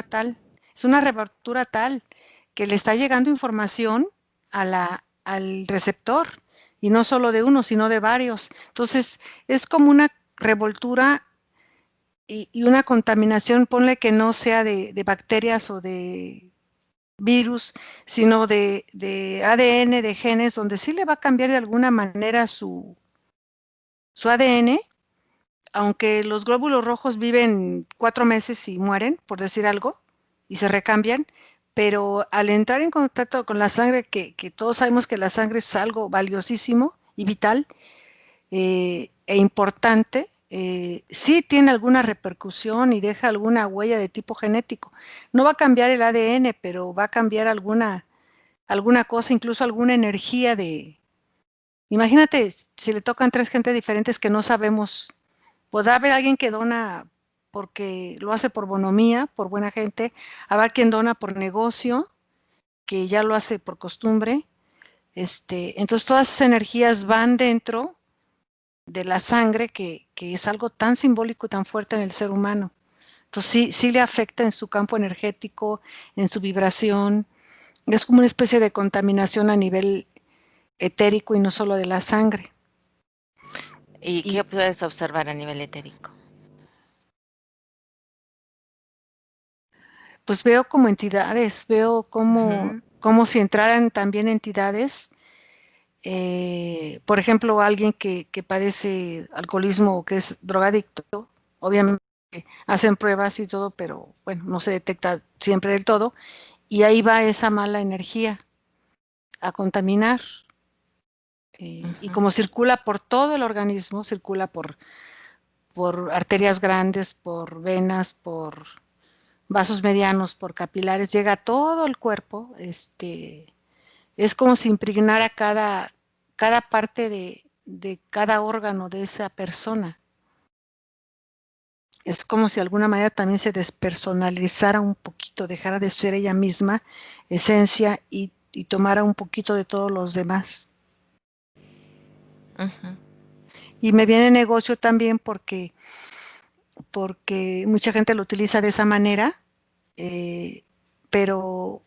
es una revoltura tal que le está llegando información al receptor, y no solo de uno, sino de varios. Entonces es como una revoltura y una contaminación, ponle que no sea de bacterias o de virus, sino de ADN, de genes, donde sí le va a cambiar de alguna manera su ADN, aunque los glóbulos rojos viven 4 meses y mueren, por decir algo, y se recambian, pero al entrar en contacto con la sangre, que todos sabemos que la sangre es algo valiosísimo y vital e importante, sí tiene alguna repercusión y deja alguna huella de tipo genético. No va a cambiar el ADN, pero va a cambiar alguna cosa, incluso alguna energía de... Imagínate si le tocan tres gente diferentes que no sabemos. Podrá haber alguien que dona porque lo hace por bonomía, por buena gente, habrá quien dona por negocio, que ya lo hace por costumbre. Entonces todas esas energías van dentro de la sangre, que es algo tan simbólico y tan fuerte en el ser humano. Entonces sí, sí le afecta en su campo energético, en su vibración. Es como una especie de contaminación a nivel etérico y no solo de la sangre. ¿Y qué Y puedes observar a nivel etérico? pues veo como entidades, veo Ujú. como si entraran también entidades, por ejemplo, alguien que padece alcoholismo o que es drogadicto, obviamente hacen pruebas y todo, pero bueno, no se detecta siempre del todo, y ahí va esa mala energía a contaminar, y Ujú. como circula por todo el organismo, circula por arterias grandes, por venas, por vasos medianos, por capilares, llega a todo el cuerpo, es como si impregnara cada parte de cada órgano de esa persona. Es como si de alguna manera también se despersonalizara un poquito, dejara de ser ella misma, esencia, y tomara un poquito de todos los demás. Ujú, Y me viene negocio también porque mucha gente lo utiliza de esa manera, pero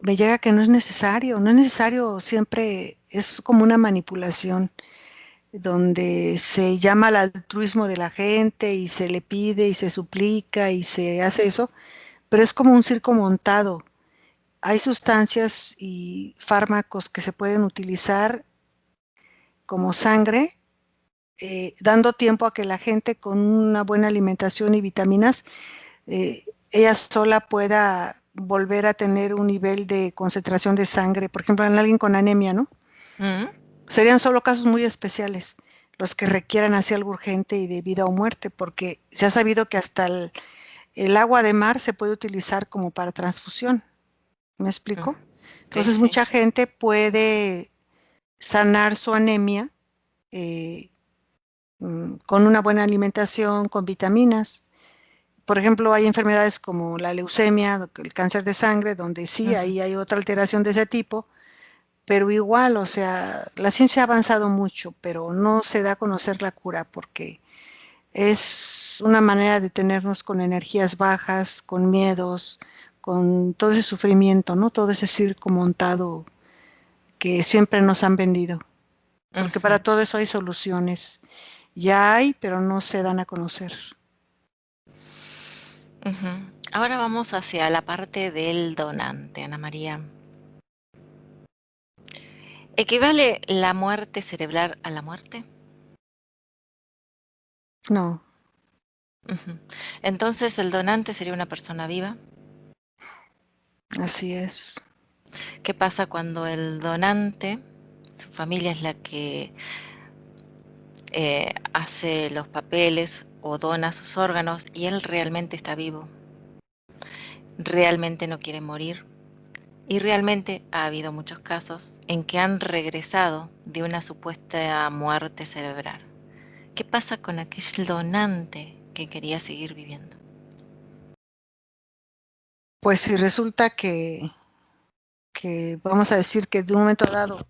me llega que no es necesario siempre, es como una manipulación donde se llama al altruismo de la gente y se le pide y se suplica y se hace eso, pero es como un circo montado. Hay sustancias y fármacos que se pueden utilizar como sangre, dando tiempo a que la gente con una buena alimentación y vitaminas, ella sola pueda volver a tener un nivel de concentración de sangre, por ejemplo, en alguien con anemia, ¿no? mm, Serían solo casos muy especiales los que requieran así algo urgente y de vida o muerte, porque se ha sabido que hasta el agua de mar se puede utilizar como para transfusión. ¿Me mm. explico? Sí, Entonces, sí. mucha gente puede sanar su anemia eh, con una buena alimentación, con vitaminas. Por ejemplo, hay enfermedades como la leucemia, el cáncer de sangre, donde sí, Ujú, ahí hay otra alteración de ese tipo, pero igual, o sea, la ciencia ha avanzado mucho, pero no se da a conocer la cura porque es una manera de tenernos con energías bajas, con miedos, con todo ese sufrimiento, ¿no? Todo ese circo montado que siempre nos han vendido, porque ujú, para todo eso hay soluciones. Ya hay, pero no se dan a conocer. ujú. Ahora vamos hacia la parte del donante, Ana María. ¿Equivale la muerte cerebral a la muerte? No, Ujú. Entonces, ¿el donante sería una persona viva? así es. ¿Qué pasa cuando el donante, su familia es la que hace los papeles o dona sus órganos y él realmente está vivo, realmente no quiere morir? Y realmente ha habido muchos casos en que han regresado de una supuesta muerte cerebral. ¿Qué pasa con aquel donante que quería seguir viviendo? Pues si resulta que vamos a decir que de un momento dado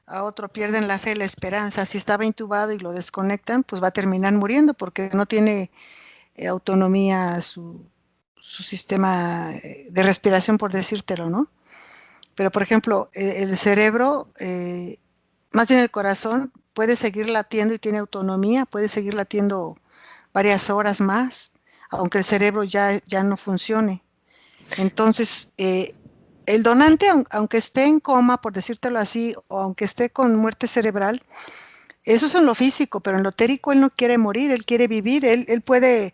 a otro pierden la fe, la esperanza, si estaba intubado y lo desconectan, pues va a terminar muriendo porque no tiene autonomía su sistema de respiración, por decírtelo, ¿no? Pero, por ejemplo, el cerebro, más bien el corazón, puede seguir latiendo y tiene autonomía, puede seguir latiendo varias horas más, aunque el cerebro ya no funcione. Entonces, el donante, aunque esté en coma, por decírtelo así, o aunque esté con muerte cerebral, eso es en lo físico, pero en lo etérico él no quiere morir, él quiere vivir, él puede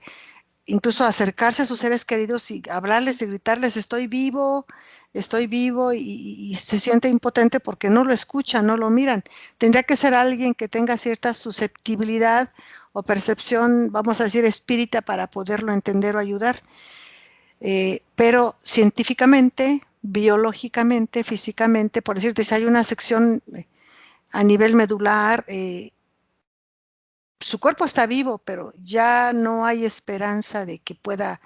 incluso acercarse a sus seres queridos y hablarles y gritarles, estoy vivo, y se siente impotente porque no lo escuchan, no lo miran. Tendría que ser alguien que tenga cierta susceptibilidad o percepción, vamos a decir, espírita para poderlo entender o ayudar. Pero científicamente, biológicamente, físicamente, por decirte, si hay una sección a nivel medular, su cuerpo está vivo, pero ya no hay esperanza de que pueda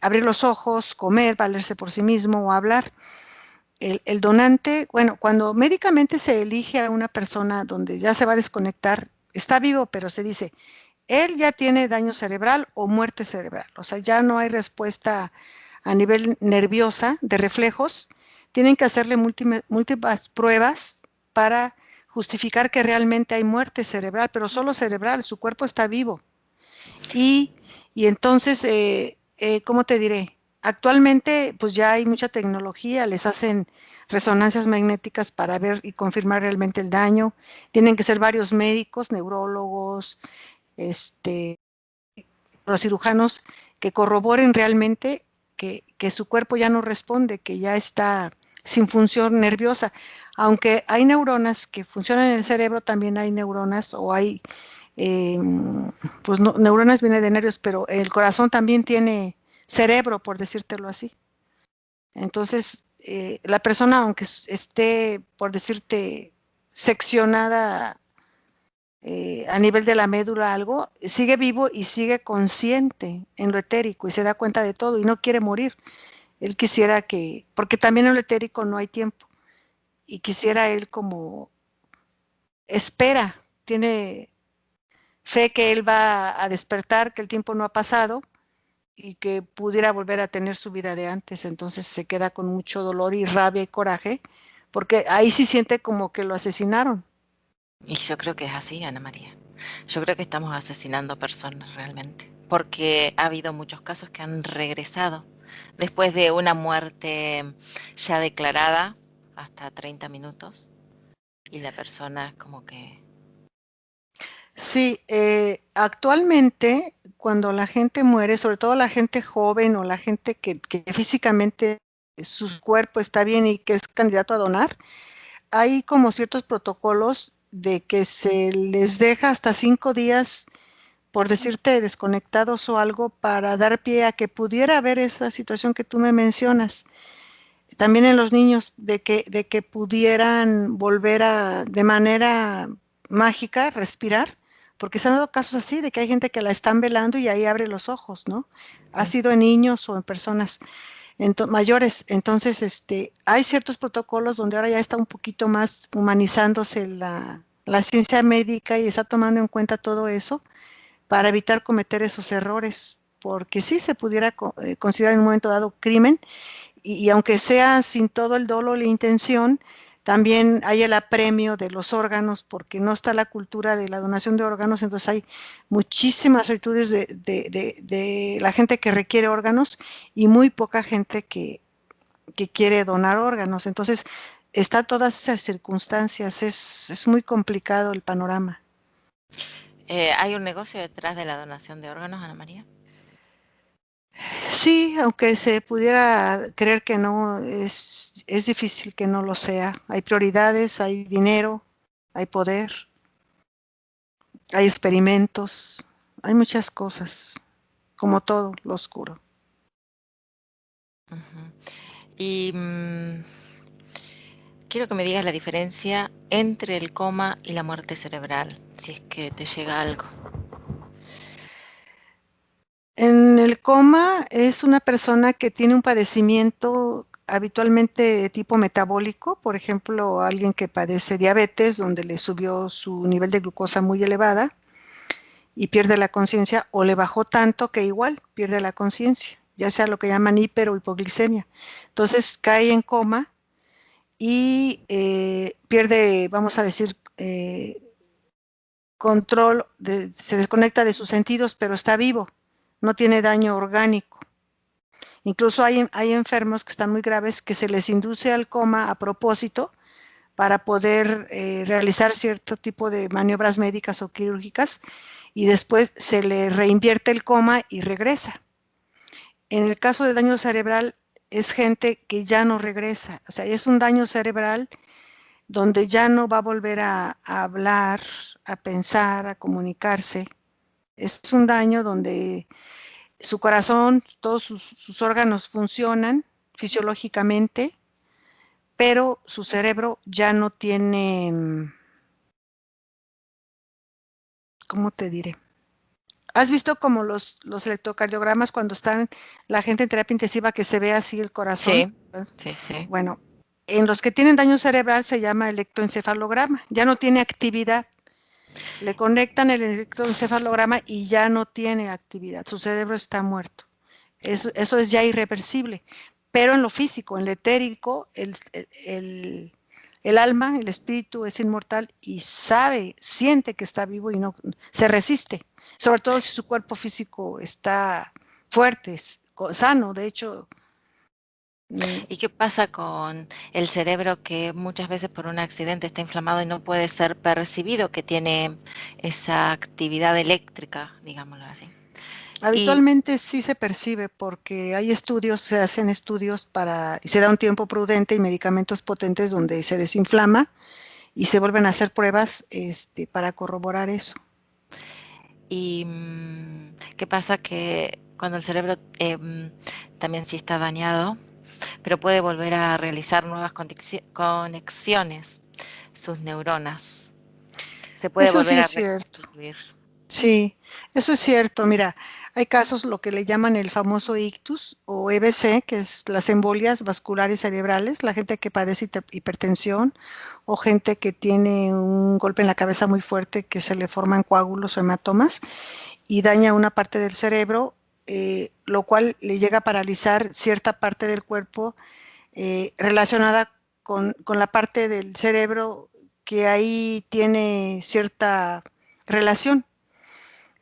abrir los ojos, comer, valerse por sí mismo o hablar. El donante, bueno, cuando médicamente se elige a una persona donde ya se va a desconectar, está vivo, pero se dice, él ya tiene daño cerebral o muerte cerebral, o sea, ya no hay respuesta a nivel nerviosa de reflejos, tienen que hacerle múltiples pruebas para justificar que realmente hay muerte cerebral, pero solo cerebral, su cuerpo está vivo. Y, y entonces, ¿cómo te diré? Actualmente, pues ya hay mucha tecnología, les hacen resonancias magnéticas para ver y confirmar realmente el daño. Tienen que ser varios médicos, neurólogos, este, los cirujanos, que corroboren realmente que su cuerpo ya no responde, que ya está sin función nerviosa. Aunque hay neuronas que funcionan en el cerebro, también hay neuronas o hay eh, pues neuronas vienen de nervios, pero el corazón también tiene cerebro, por decírtelo así. Entonces, la persona, aunque esté, por decirte, seccionada a nivel de la médula algo, sigue vivo y sigue consciente en lo etérico y se da cuenta de todo y no quiere morir. Él quisiera que, porque también en lo etérico no hay tiempo, y quisiera él como espera, tiene fe que él va a despertar, que el tiempo no ha pasado y que pudiera volver a tener su vida de antes. Entonces se queda con mucho dolor y rabia y coraje, porque ahí sí siente como que lo asesinaron. Y yo creo que es así, Ana María. Yo creo que estamos asesinando personas realmente, porque ha habido muchos casos que han regresado después de una muerte ya declarada, hasta 30 minutos, y la persona es como que... Sí, actualmente cuando la gente muere, sobre todo la gente joven o la gente que físicamente su cuerpo está bien y que es candidato a donar, hay como ciertos protocolos de que se les deja hasta 5 días, por decirte, desconectados o algo, para dar pie a que pudiera haber esa situación que tú me mencionas. También en los niños, de que pudieran volver a, de manera mágica, respirar, porque se han dado casos así, de que hay gente que la están velando y ahí abre los ojos, ¿no? Ha Mm. sido en niños o en personas mayores. Entonces, hay ciertos protocolos donde ahora ya está un poquito más humanizándose la ciencia médica y está tomando en cuenta todo eso para evitar cometer esos errores, porque sí se pudiera considerar en un momento dado crimen, y aunque sea sin todo el dolo, la intención, también hay el apremio de los órganos, porque no está la cultura de la donación de órganos, entonces hay muchísimas virtudes de la gente que requiere órganos y muy poca gente que quiere donar órganos. Entonces, está todas esas circunstancias, es muy complicado el panorama. ¿Hay un negocio detrás de la donación de órganos, Ana María? Sí, aunque se pudiera creer que no, es difícil que no lo sea. Hay prioridades, hay dinero, hay poder, hay experimentos, hay muchas cosas, como todo lo oscuro. Ujú. Y quiero que me digas la diferencia entre el coma y la muerte cerebral, si es que te llega algo. En el coma es una persona que tiene un padecimiento habitualmente de tipo metabólico, por ejemplo, alguien que padece diabetes, donde le subió su nivel de glucosa muy elevada y pierde la conciencia, o le bajó tanto que igual pierde la conciencia, ya sea lo que llaman hiper o hipoglicemia. Entonces cae en coma y pierde, vamos a decir, control, se desconecta de sus sentidos, pero está vivo, no tiene daño orgánico. Incluso hay enfermos que están muy graves que se les induce al coma a propósito para poder realizar cierto tipo de maniobras médicas o quirúrgicas, y después se le reinvierte el coma y regresa. En el caso del daño cerebral es gente que ya no regresa, o sea, es un daño cerebral donde ya no va a volver a hablar, a pensar, a comunicarse. Es un daño donde su corazón, todos sus órganos funcionan fisiológicamente, pero su cerebro ya no tiene, ¿cómo te diré? ¿Has visto como los electrocardiogramas cuando están la gente en terapia intensiva que se ve así el corazón? Sí, sí, sí. Bueno, en los que tienen daño cerebral se llama electroencefalograma, ya no tiene actividad. Le conectan el electroencefalograma y ya no tiene actividad, su cerebro está muerto. Eso es ya irreversible. Pero en lo físico, en lo etérico, el alma, el espíritu es inmortal y sabe, siente que está vivo y no se resiste. Sobre todo si su cuerpo físico está fuerte, sano. De hecho, mm, ¿Y qué pasa con el cerebro que muchas veces por un accidente está inflamado y no puede ser percibido, que tiene esa actividad eléctrica, digámoslo así? Y habitualmente sí se percibe porque hay estudios, se hacen estudios y se da un tiempo prudente y medicamentos potentes donde se desinflama y se vuelven a hacer pruebas para corroborar eso. qué pasa que cuando el cerebro también sí está dañado, pero puede volver a realizar nuevas conexiones, sus neuronas. se puede Eso sí volver es a cierto. reconstituir. Sí, eso es cierto. Mira, hay casos lo que le llaman el famoso ictus o EBC, que es las embolias vasculares cerebrales, la gente que padece hipertensión o gente que tiene un golpe en la cabeza muy fuerte que se le forman coágulos o hematomas y daña una parte del cerebro, lo cual le llega a paralizar cierta parte del cuerpo relacionada con la parte del cerebro que ahí tiene cierta relación.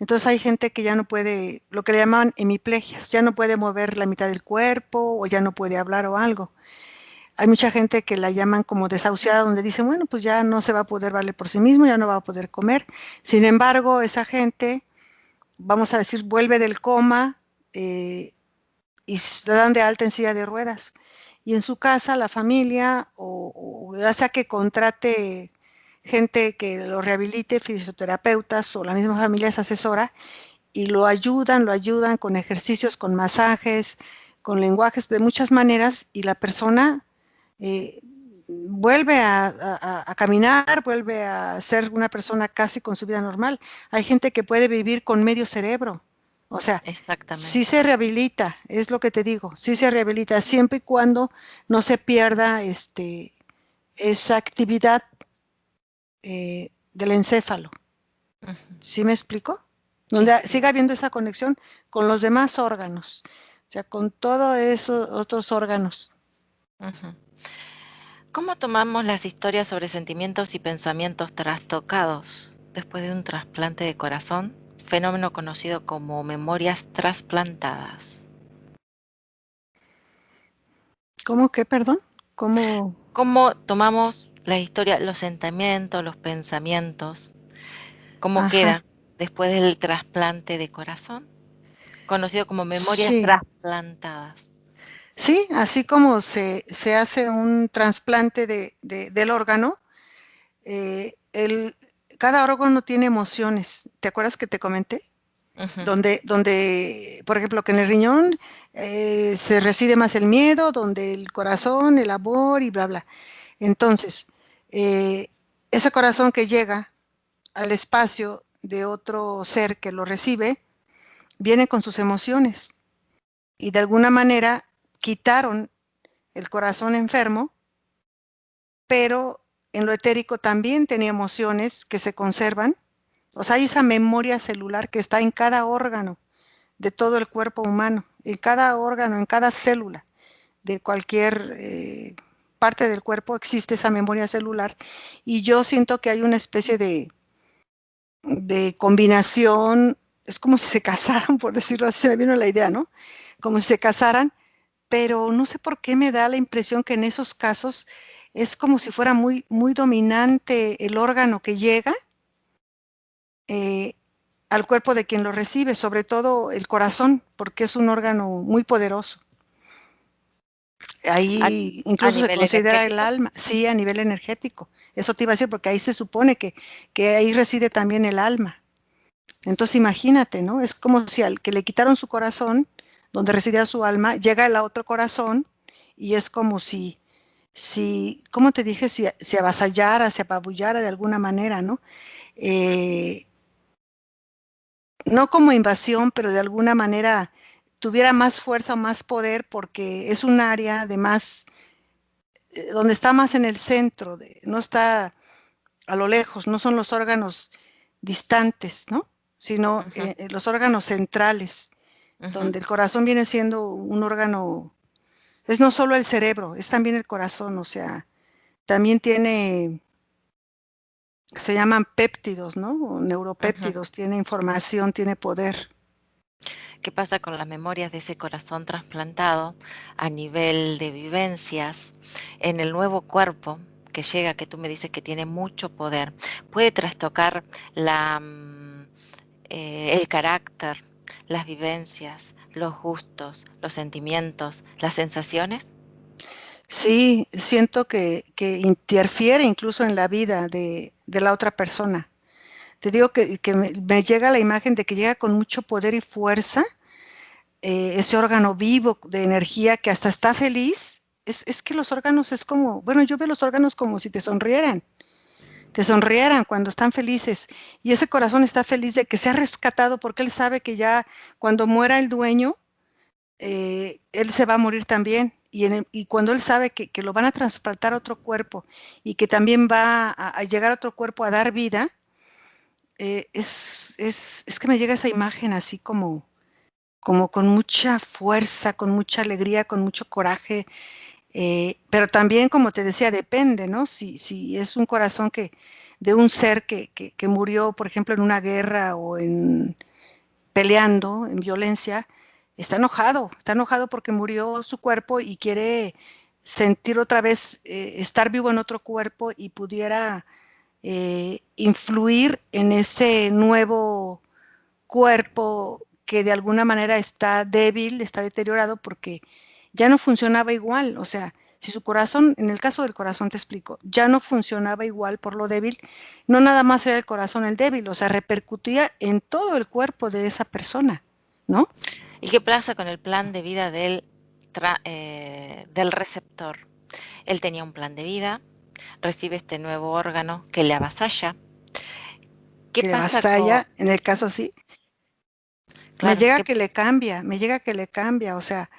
Entonces hay gente que ya no puede, lo que le llaman hemiplegias, ya no puede mover la mitad del cuerpo o ya no puede hablar o algo. Hay mucha gente que la llaman como desahuciada, donde dicen, bueno, pues ya no se va a poder valer por sí mismo, ya no va a poder comer. Sin embargo, esa gente, vamos a decir, vuelve del coma y se dan de alta en silla de ruedas. Y en su casa, la familia, o ya sea que contrate gente que lo rehabilite, fisioterapeutas, o la misma familia se asesora y lo ayudan con ejercicios, con masajes, con lenguajes de muchas maneras y la persona eh, vuelve a caminar, vuelve a ser una persona casi con su vida normal. Hay gente que puede vivir con medio cerebro, o sea, sí Exactamente. se rehabilita, es lo que te digo, sí se rehabilita siempre y cuando no se pierda esa actividad del encéfalo. Ujú. ¿Sí me explico? Sí. Donde siga habiendo esa conexión con los demás órganos, o sea, con todos esos otros órganos. Ujú. ¿Cómo tomamos las historias sobre sentimientos y pensamientos trastocados después de un trasplante de corazón? Fenómeno conocido como memorias trasplantadas. ¿Cómo que, perdón? ¿Cómo? ¿Cómo tomamos la historia, los sentimientos, los pensamientos? ¿Cómo Ajá. queda después del trasplante de corazón? Conocido como memorias Sí, trasplantadas. sí, así como se hace un trasplante del órgano, eh, el, cada órgano tiene emociones. ¿Te acuerdas que te comenté? Ujú. Donde, por ejemplo, que en el riñón se reside más el miedo, donde el corazón, el amor y bla, bla. Entonces, eh, ese corazón que llega al espacio de otro ser que lo recibe, viene con sus emociones y de alguna manera quitaron el corazón enfermo, pero en lo etérico también tenía emociones que se conservan. O sea, hay esa memoria celular que está en cada órgano de todo el cuerpo humano, en cada órgano, en cada célula de cualquier parte del cuerpo existe esa memoria celular y yo siento que hay una especie de combinación, es como si se casaran, por decirlo así, se me vino la idea, ¿no? Como si se casaran, pero no sé por qué me da la impresión que en esos casos es como si fuera muy, muy dominante el órgano que llega eh, al cuerpo de quien lo recibe, sobre todo el corazón, porque es un órgano muy poderoso. A, Ahí a incluso se nivel considera el energético. alma, sí, a nivel energético. Eso te iba a decir, porque ahí se supone que ahí reside también el alma. Entonces imagínate, ¿no? Es como si al que le quitaron su corazón, donde residía su alma, llega el otro corazón y es como si, ¿cómo te dije? Si se avasallara, se apabullara de alguna manera, ¿no? Eh, no como invasión, pero de alguna manera tuviera más fuerza, más poder, porque es un área de más, donde está más en el centro, no está a lo lejos, no son los órganos distantes, ¿no? Sino Ujú, los órganos centrales, ujú. donde el corazón viene siendo un órgano, es no solo el cerebro, es también el corazón, o sea, también tiene, se llaman péptidos, ¿no? O Ujú. neuropéptidos, tiene información, tiene poder. ¿Qué pasa con las memorias de ese corazón trasplantado a nivel de vivencias en el nuevo cuerpo que llega, que tú me dices que tiene mucho poder? Puede trastocar el carácter, las vivencias, los gustos, los sentimientos, las sensaciones. Sí, siento que interfiere incluso en la vida de la otra persona. Te digo que me llega la imagen de que llega con mucho poder y fuerza, ese órgano vivo de energía que hasta está feliz. Es que los órganos es como, bueno, yo veo los órganos como si te sonrieran. te sonrieran cuando están felices. Y ese corazón está feliz de que sea rescatado porque él sabe que ya cuando muera el dueño, él se va a morir también. Y cuando él sabe que lo van a trasplantar a otro cuerpo y que también va a llegar a otro cuerpo a dar vida, es que me llega esa imagen así como con mucha fuerza, con mucha alegría, con mucho coraje, pero también, como te decía, depende, ¿no? Si es un corazón de un ser que murió, por ejemplo, en una guerra o en peleando, en violencia, está enojado porque murió su cuerpo y quiere sentir otra vez, estar vivo en otro cuerpo y pudiera influir en ese nuevo cuerpo que de alguna manera está débil, está deteriorado porque ya no funcionaba igual. O sea, si su corazón, en el caso del corazón te explico, ya no funcionaba igual por lo débil, no nada más era el corazón el débil, o sea, repercutía en todo el cuerpo de esa persona, ¿no? ¿Y qué pasa con el plan de vida del receptor? Él tenía un plan de vida, recibe este nuevo órgano que le avasalla. ¿Qué Que le pasa con, avasalla, en el caso sí, claro, me llega que le cambia, o sea,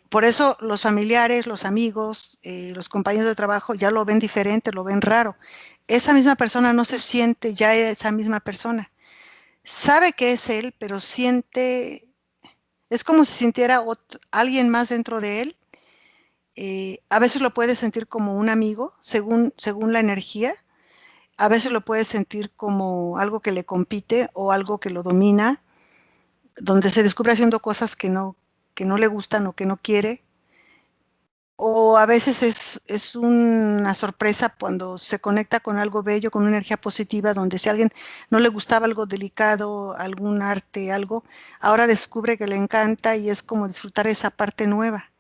por eso los familiares, los amigos, los compañeros de trabajo ya lo ven diferente, lo ven raro. Esa misma persona no se siente ya esa misma persona. Sabe que es él, pero siente, es como si sintiera alguien más dentro de él. A veces lo puede sentir como un amigo, según la energía. A veces lo puede sentir como algo que le compite o algo que lo domina, donde se descubre haciendo cosas que no le gustan o que no quiere. O a veces es una sorpresa cuando se conecta con algo bello, con una energía positiva, donde si a alguien no le gustaba algo delicado, algún arte, algo, ahora descubre que le encanta y es como disfrutar esa parte nueva.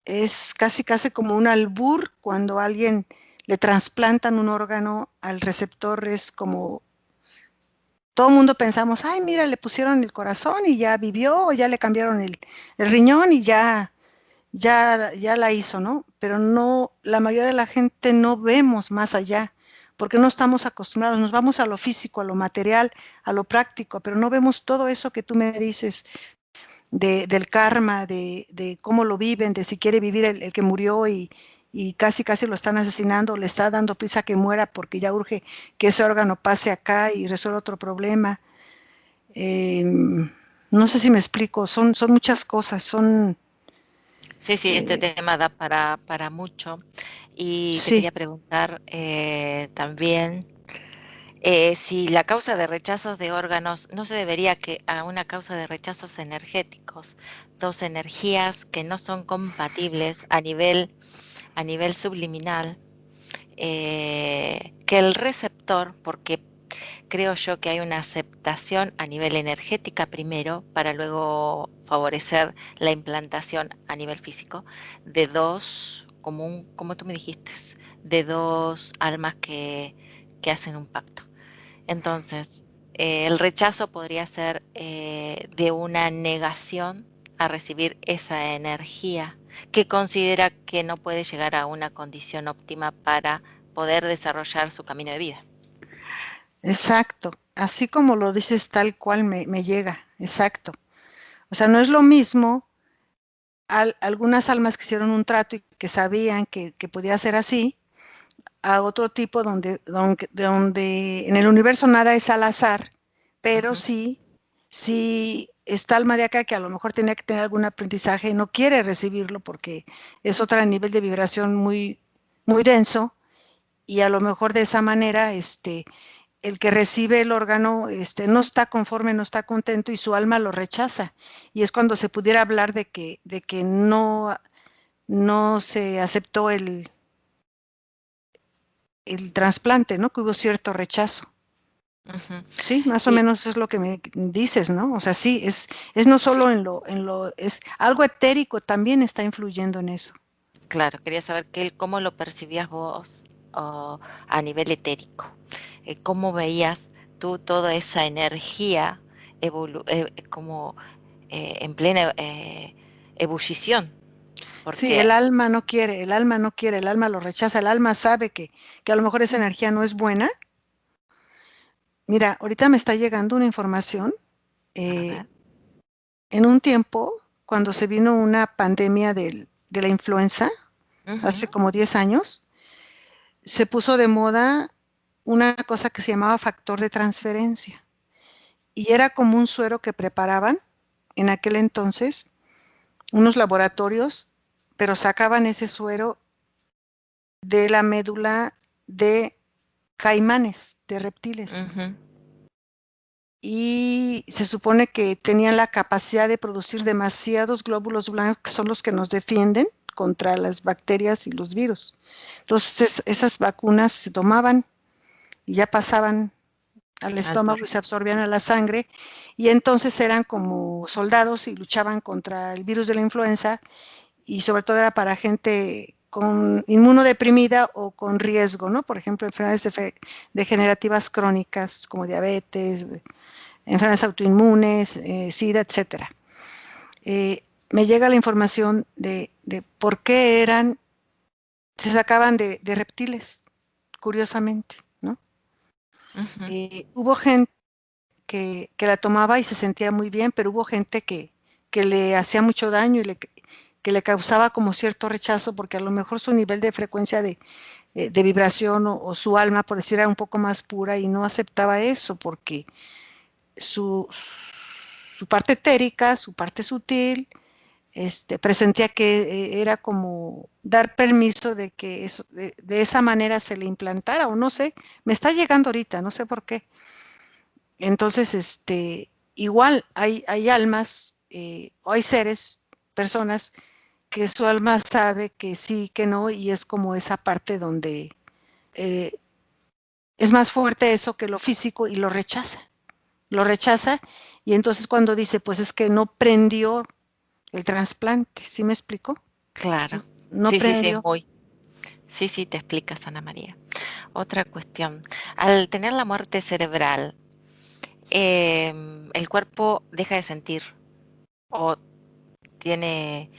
Es casi como un albur cuando a alguien le trasplantan un órgano al receptor, es como todo el mundo pensamos, ay, mira, le pusieron el corazón y ya vivió, o ya le cambiaron el riñón y ya la hizo, ¿no? Pero no, la mayoría de la gente no vemos más allá, porque no estamos acostumbrados, nos vamos a lo físico, a lo material, a lo práctico, pero no vemos todo eso que tú me dices del karma, de cómo lo viven, de si quiere vivir el que murió y casi lo están asesinando, le está dando prisa que muera porque ya urge que ese órgano pase acá y resuelva otro problema. No sé si me explico, son muchas cosas, Sí, sí, este eh, tema da para mucho. Y te sí. quería preguntar también si la causa de rechazos de órganos no se debería que a una causa de rechazos energéticos, dos energías que no son compatibles a nivel subliminal, que el receptor, porque creo yo que hay una aceptación a nivel energética primero para luego favorecer la implantación a nivel físico de dos, como tú me dijiste, de dos almas que hacen un pacto. Entonces, el rechazo podría ser de una negación a recibir esa energía que considera que no puede llegar a una condición óptima para poder desarrollar su camino de vida. Exacto, así como lo dices tal cual me llega, exacto. O sea, no es lo mismo algunas almas que hicieron un trato y que sabían que podía ser así, a otro tipo donde en el universo nada es al azar, pero Ujú. sí está alma de acá que a lo mejor tenía que tener algún aprendizaje y no quiere recibirlo porque es otro nivel de vibración muy denso y a lo mejor de esa manera, el que recibe el órgano no está conforme, no está contento y su alma lo rechaza. Y es cuando se pudiera hablar de que no se aceptó el trasplante, ¿no? Que hubo cierto rechazo. Ujú. Sí, más o Y menos es lo que me dices, ¿no? O sea, sí, es no sí, solo es algo etérico también está influyendo en eso. claro, quería saber cómo lo percibías vos a nivel etérico. ¿Cómo veías tú toda esa energía como en plena ebullición? ¿Por Sí, el qué? alma no quiere, el alma no quiere, el alma lo rechaza, el alma sabe que a lo mejor esa energía no es buena. Mira, ahorita me está llegando una información. A eh, ver. en un tiempo, cuando se vino una pandemia de la influenza, hace Ujú, como 10 años, se puso de moda una cosa que se llamaba factor de transferencia. Y era como un suero que preparaban en aquel entonces unos laboratorios, pero sacaban ese suero de la médula de caimanes, de reptiles. ujú. Y se supone que tenían la capacidad de producir demasiados glóbulos blancos, que son los que nos defienden contra las bacterias y los virus. Entonces, esas vacunas se tomaban y ya pasaban al Al estómago y se cuerpo. absorbían a la sangre, y entonces eran como soldados y luchaban contra el virus de la influenza, y sobre todo era para gente con inmunodeprimida o con riesgo, ¿no? Por ejemplo, enfermedades degenerativas crónicas como diabetes, enfermedades autoinmunes, SIDA, etcétera. Me llega la información de por qué se sacaban de reptiles, curiosamente, ¿no? Ujú. Hubo gente que la tomaba y se sentía muy bien, pero hubo gente que le hacía mucho daño y que le causaba como cierto rechazo, porque a lo mejor su nivel de frecuencia de vibración o su alma, por decir, era un poco más pura y no aceptaba eso, porque su, su parte etérica, su parte sutil, presentía que era como dar permiso de que eso, de esa manera se le implantara, o no sé, me está llegando ahorita, no sé por qué. Entonces, igual hay almas, o hay seres, personas, que su alma sabe que sí, que no, y es como esa parte donde eh, es más fuerte eso que lo físico y lo rechaza, y entonces cuando dice, pues es que no prendió el trasplante, ¿sí me explico? Claro. No Sí, sí, sí, prendió. muy. Sí, sí, te explicas, Ana María. Otra cuestión. Al tener la muerte cerebral, el cuerpo deja de sentir o tiene,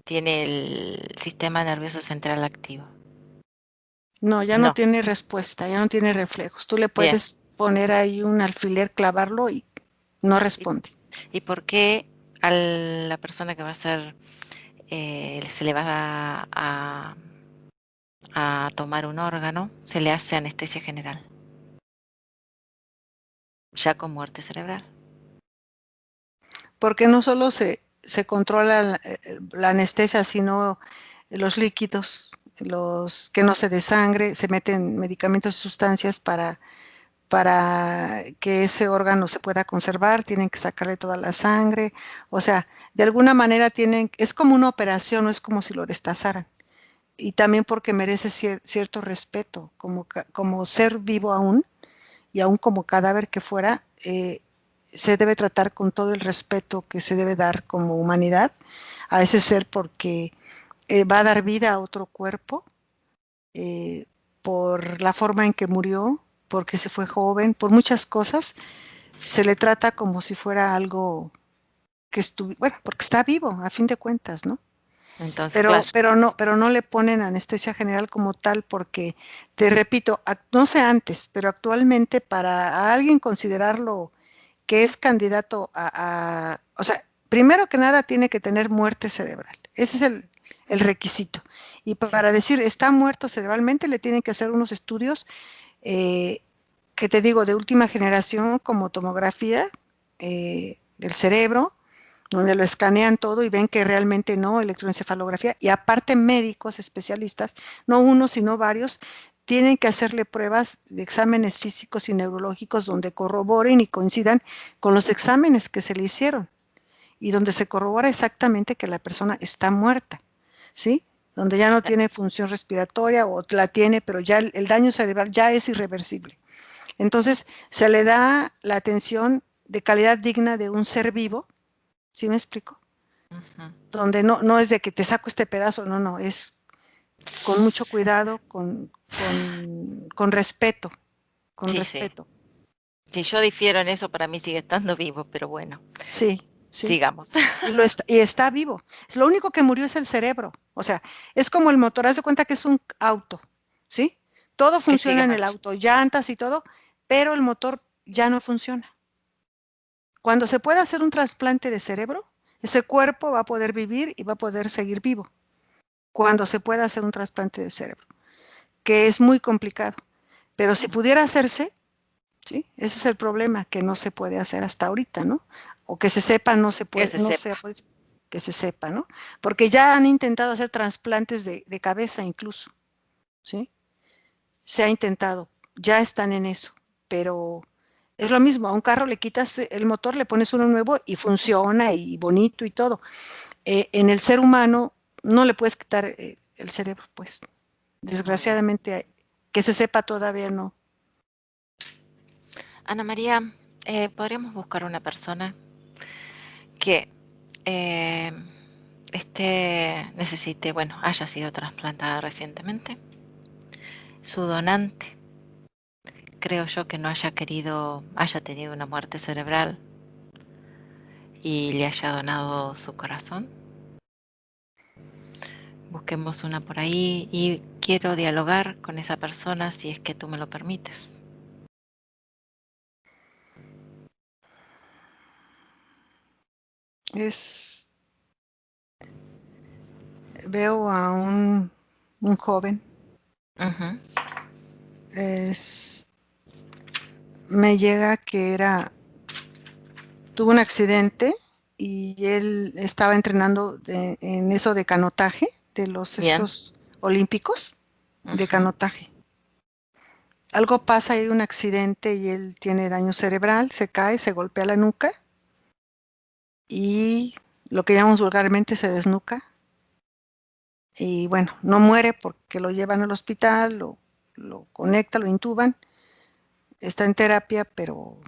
tiene el sistema nervioso central activo. No, ya no No. tiene respuesta, ya no tiene reflejos. Tú le Bien. puedes poner ahí un alfiler, clavarlo y no ¿Y, responde. y por qué a la persona que va a ser, se le va a tomar un órgano, se le hace anestesia general, ya con muerte cerebral? Porque no solo se controla la anestesia, sino los líquidos, los que no se desangre, se meten medicamentos y sustancias para que ese órgano se pueda conservar, tienen que sacarle toda la sangre, o sea, de alguna manera es como una operación, no es como si lo destazaran. Y también porque merece cierto respeto, como ser vivo aún, y aún como cadáver que fuera, se debe tratar con todo el respeto que se debe dar como humanidad a ese ser, porque va a dar vida a otro cuerpo, eh, por la forma en que murió, porque se fue joven, por muchas cosas, se le trata como si fuera algo que estuviera, bueno, porque está vivo, a fin de cuentas, ¿no? Entonces, Pero, claro, pero no le ponen anestesia general como tal, porque, te repito, no sé antes, pero actualmente para a alguien considerarlo que es candidato o sea, primero que nada tiene que tener muerte cerebral. Ese es el requisito. Y sí. para decir está muerto cerebralmente le tienen que hacer unos estudios, eh, que te digo, de última generación, como tomografía del cerebro, donde lo escanean todo y ven que realmente no, electroencefalografía, y aparte médicos especialistas, no uno, sino varios, tienen que hacerle pruebas de exámenes físicos y neurológicos donde corroboren y coincidan con los exámenes que se le hicieron y donde se corrobora exactamente que la persona está muerta, ¿sí? Donde ya no tiene función respiratoria o la tiene, pero ya el daño cerebral ya es irreversible. Entonces, se le da la atención de calidad digna de un ser vivo, ¿sí me explico? Ujú. Donde no es de que te saco este pedazo, no, es con mucho cuidado, con respeto, con Sí, sí. respeto. Si yo difiero en eso, para mí sigue estando vivo, pero bueno. Sí, ¿sí? Sigamos. Y está vivo. Lo único que murió es el cerebro. O sea, es como el motor. Haz de cuenta que es un auto, ¿sí? Todo Que funciona sigue en el marcha. auto, llantas y todo, pero el motor ya no funciona. Cuando se pueda hacer un trasplante de cerebro, ese cuerpo va a poder vivir y va a poder seguir vivo. Cuando se pueda hacer un trasplante de cerebro, que es muy complicado. Pero si pudiera hacerse, ¿sí? Ese es el problema, que no se puede hacer hasta ahorita, ¿no? O que se sepa, no se Que puede, se no se ha sepa. podido- que se sepa, ¿no? Porque ya han intentado hacer trasplantes de cabeza incluso, ¿sí? Se ha intentado, ya están en eso, pero es lo mismo, a un carro le quitas el motor, le pones uno nuevo y funciona y bonito y todo. En el ser humano no le puedes quitar el cerebro, pues, Muy bien. desgraciadamente, que se sepa todavía no. Ana María, podríamos buscar una persona que eh, necesite, bueno, haya sido trasplantada recientemente. Su donante, creo yo que no haya tenido una muerte cerebral y le haya donado su corazón. Busquemos una por ahí y quiero dialogar con esa persona si es que tú me lo permites. Es, veo a un joven, Ujú. es, me llega que tuvo un accidente y él estaba entrenando en eso de canotaje, de los Bien. estos olímpicos de Ujú. canotaje. Algo pasa, hay un accidente y él tiene daño cerebral, se cae, se golpea la nuca y lo que llamamos vulgarmente se desnuca. Y bueno, no muere porque lo llevan al hospital, lo conectan, lo intuban, está en terapia, pero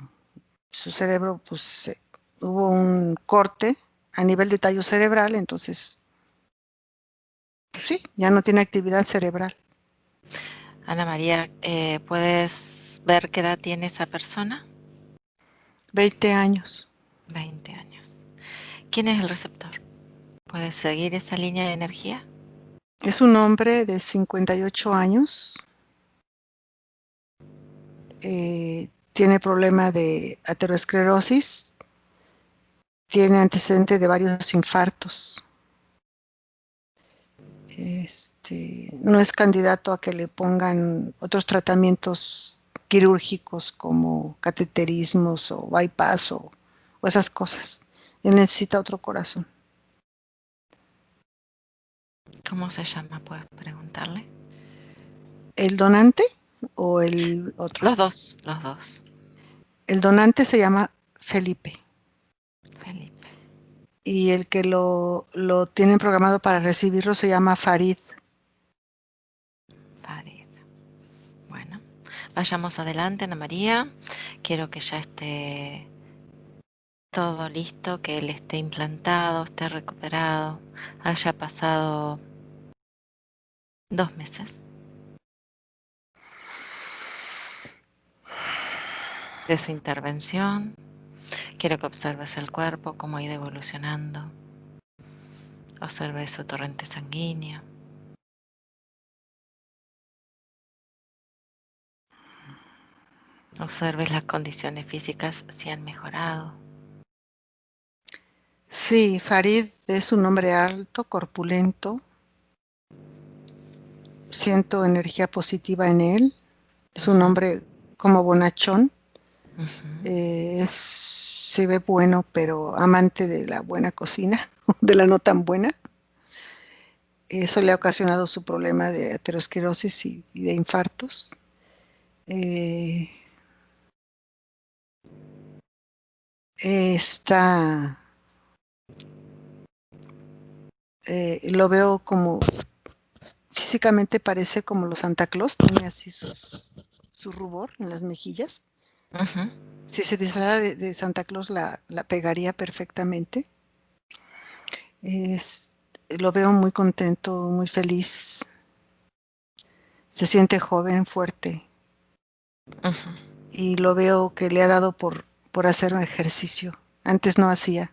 su cerebro, pues hubo un corte a nivel de tallo cerebral, entonces, pues sí, ya no tiene actividad cerebral. Ana María, ¿puedes ver qué edad tiene esa persona? 20 años. 20 años. ¿Quién es el receptor? ¿Puedes seguir esa línea de energía? Es un hombre de 58 años, tiene problema de aterosclerosis, tiene antecedente de varios infartos. No es candidato a que le pongan otros tratamientos quirúrgicos como cateterismos o bypass o esas cosas. Él necesita otro corazón. ¿Cómo se llama? ¿Puedes preguntarle? ¿El donante o el otro? Los dos, los dos. El donante se llama Felipe Felipe, y el que lo tienen programado para recibirlo se llama Farid. Farid. Bueno, vayamos adelante, Ana María. Quiero que ya esté todo listo, que él esté implantado, esté recuperado, haya pasado 2 meses de su intervención. Quiero que observes el cuerpo, cómo ha ido evolucionando. Observe su torrente sanguíneo. Observes las condiciones físicas si han mejorado. Sí, Farid es un hombre alto, corpulento. Siento energía positiva en él. Es un Ujú, hombre como bonachón. ujú. Se ve bueno, pero amante de la buena cocina, de la no tan buena. Eso le ha ocasionado su problema de aterosclerosis y de infartos. Eh, está, lo veo como, físicamente parece como los Santa Claus, tiene así su rubor en las mejillas. Ujú. Si se disfrazara de Santa Claus la pegaría perfectamente. Es- lo veo muy contento, muy feliz. Se siente joven, fuerte. Ujú. Y lo veo que le ha dado por hacer un ejercicio. Antes no hacía.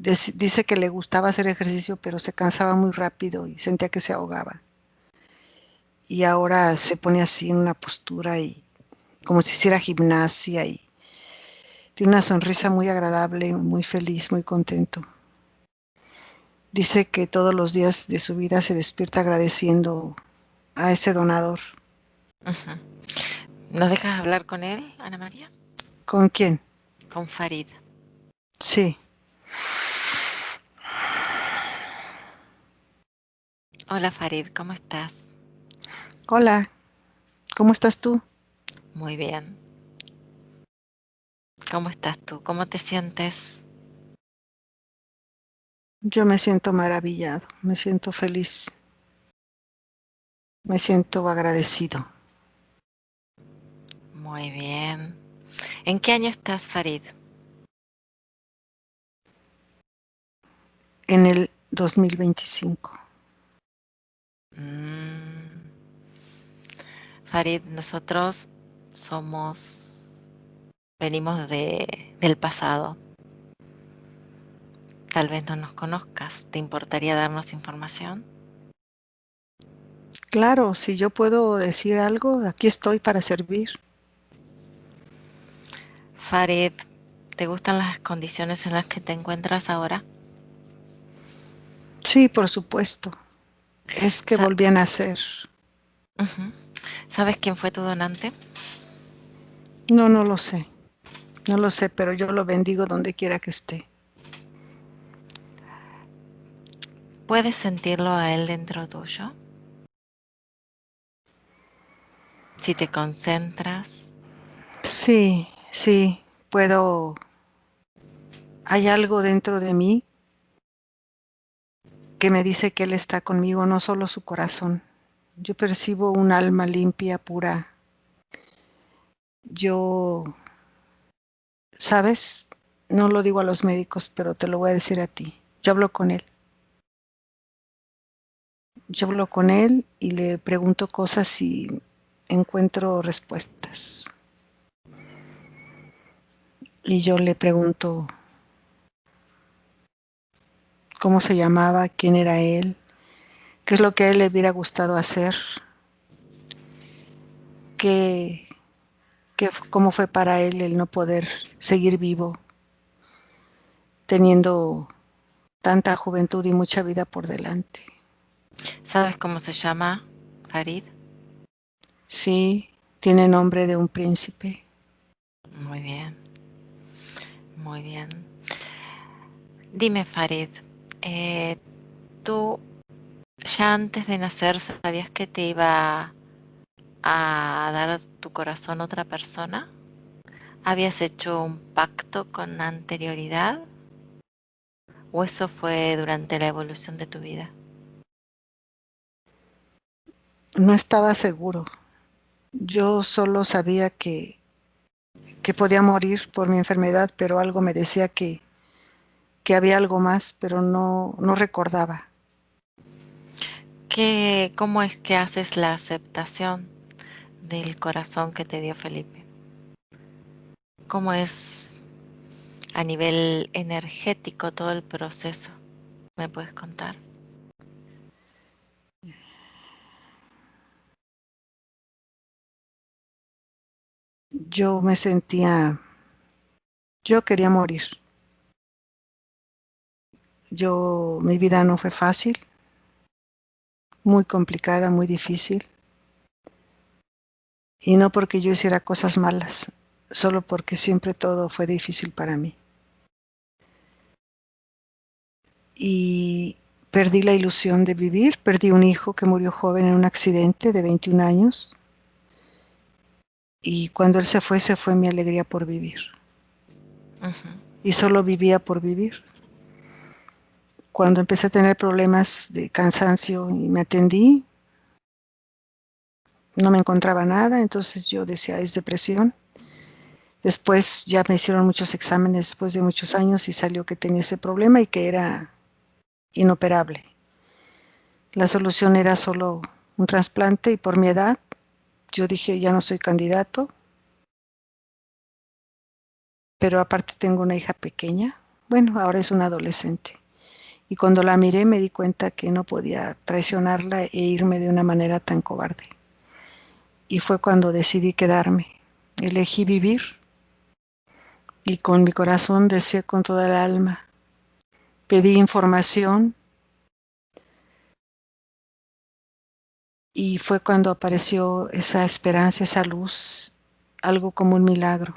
Dice que le gustaba hacer ejercicio, pero se cansaba muy rápido y sentía que se ahogaba. Y ahora se pone así en una postura y como si hiciera gimnasia y tiene una sonrisa muy agradable, muy feliz, muy contento. Dice que todos los días de su vida se despierta agradeciendo a ese donador. Ujú. ¿Nos dejas hablar con él, Ana María? ¿Con quién? Con Farid. Sí. Hola Farid, ¿cómo estás? Hola, ¿cómo estás tú? Muy bien. ¿Cómo estás tú? ¿Cómo te sientes? Yo me siento maravillado, me siento feliz, me siento agradecido. Muy bien. ¿En qué año estás, Farid? En el 2025. Mm, Farid, nosotros venimos del pasado. Tal vez no nos conozcas. ¿Te importaría darnos información? Claro, si yo puedo decir algo, aquí estoy para servir. Farid, ¿te gustan las condiciones en las que te encuentras ahora? Sí, por supuesto. Es que Sa- volví a nacer. Ujú. ¿Sabes quién fue tu donante? No, no lo sé. No lo sé, pero yo lo bendigo donde quiera que esté. ¿Puedes sentirlo a él dentro tuyo? Si te concentras, Sí, sí, puedo. Hay algo dentro de mí que me dice que Él está conmigo, no solo su corazón. Yo percibo un alma limpia, pura. Yo, ¿sabes? No lo digo a los médicos, pero te lo voy a decir a ti. Yo hablo con Él. Yo hablo con Él y le pregunto cosas y encuentro respuestas. Y yo le pregunto cómo se llamaba, quién era Él, qué es lo que a Él le hubiera gustado hacer, qué, cómo fue para Él el no poder seguir vivo, teniendo tanta juventud y mucha vida por delante. ¿sabes cómo se llama, Farid? Sí, tiene nombre de un príncipe. Muy bien, muy bien. Dime, Farid, eh, ¿tú ya antes de nacer sabías que te iba a dar tu corazón a otra persona? ¿Habías hecho un pacto con anterioridad? ¿O eso fue durante la evolución de tu vida? No estaba seguro. Yo solo sabía que podía morir por mi enfermedad, pero algo me decía que había algo más, pero no, no recordaba. ¿Cómo es que haces la aceptación del corazón que te dio Felipe? ¿Cómo es a nivel energético todo el proceso? ¿Me puedes contar? Yo me sentía, yo quería morir. Mi vida no fue fácil, muy complicada, muy difícil, y no porque yo hiciera cosas malas, solo porque siempre todo fue difícil para mí. Y perdí la ilusión de vivir, perdí un hijo que murió joven en un accidente de 21 años, y cuando él se fue mi alegría por vivir. Ujú. Y solo vivía por vivir. Cuando empecé a tener problemas de cansancio y me atendí, no me encontraba nada, entonces yo decía, es depresión. Después ya me hicieron muchos exámenes después de muchos años y salió que tenía ese problema y que era inoperable. La solución era solo un trasplante y por mi edad yo dije, ya no soy candidato, pero aparte tengo una hija pequeña Bueno, ahora es una adolescente. Y cuando la miré me di cuenta que no podía traicionarla e irme de una manera tan cobarde. Y fue cuando decidí quedarme. Elegí vivir y con mi corazón deseé con toda el alma. Pedí información y fue cuando apareció esa esperanza, esa luz, algo como un milagro.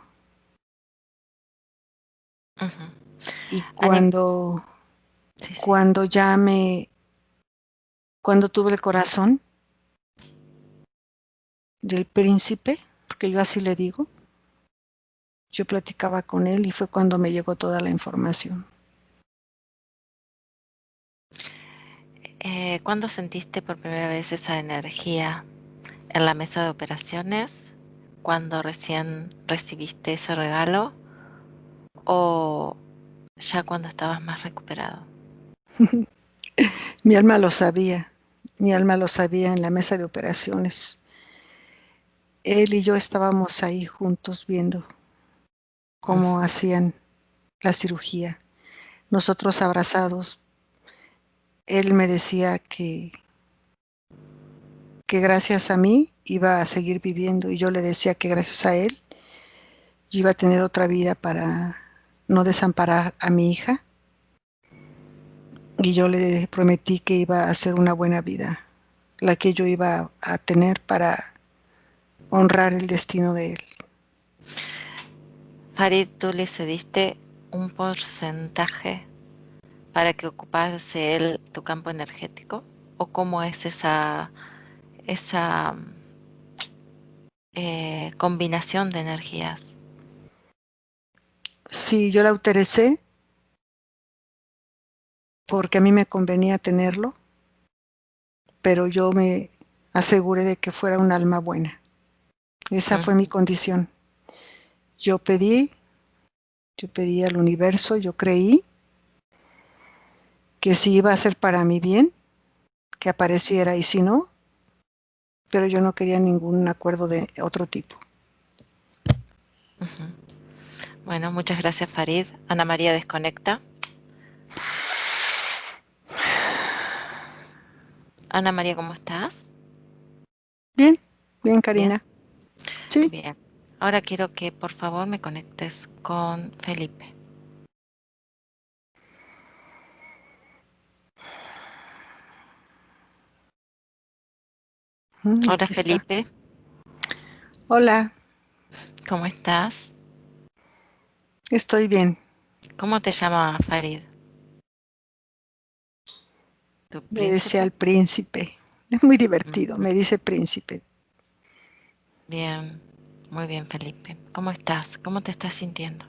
Ujú. Y Anim- sí, sí. cuando cuando tuve el corazón del príncipe, porque yo así le digo, yo platicaba con él y fue cuando me llegó toda la información. ¿Cuándo sentiste por primera vez esa energía en la mesa de operaciones? ¿Cuándo recién recibiste ese regalo? ¿O ya cuando estabas más recuperado? Mi alma lo sabía, mi alma lo sabía en la mesa de operaciones. Él y yo estábamos ahí juntos viendo cómo Ujú. hacían la cirugía. Nosotros abrazados, él me decía que gracias a mí iba a seguir viviendo y yo le decía que gracias a él yo iba a tener otra vida para no desamparar a mi hija y yo le prometí que iba a hacer una buena vida, la que yo iba a tener para honrar el destino de él. Farid, ¿tú le cediste un porcentaje para que ocupase él tu campo energético? ¿O cómo es esa combinación de energías? Sí, yo la autoricé porque a mí me convenía tenerlo, pero yo me aseguré de que fuera un alma buena. Esa fue mi Ujú. condición. Yo pedí, yo pedí al universo, yo creí que si iba a ser para mi bien, que apareciera y si no, pero yo no quería ningún acuerdo de otro tipo. Ujú. Bueno, muchas gracias, Farid. Ana María desconecta. Ana María, ¿cómo estás? Bien, bien, Bien, Karina. Sí. bien. Ahora quiero que por favor me conectes con Felipe. Hola Aquí está. Felipe, Hola, ¿cómo estás? estoy bien. ¿Cómo te llama Farid? ¿Tu Me decía príncipe? el príncipe. Es muy divertido, Ujú. me dice príncipe. Bien, muy bien Felipe. ¿Cómo estás? ¿Cómo te estás sintiendo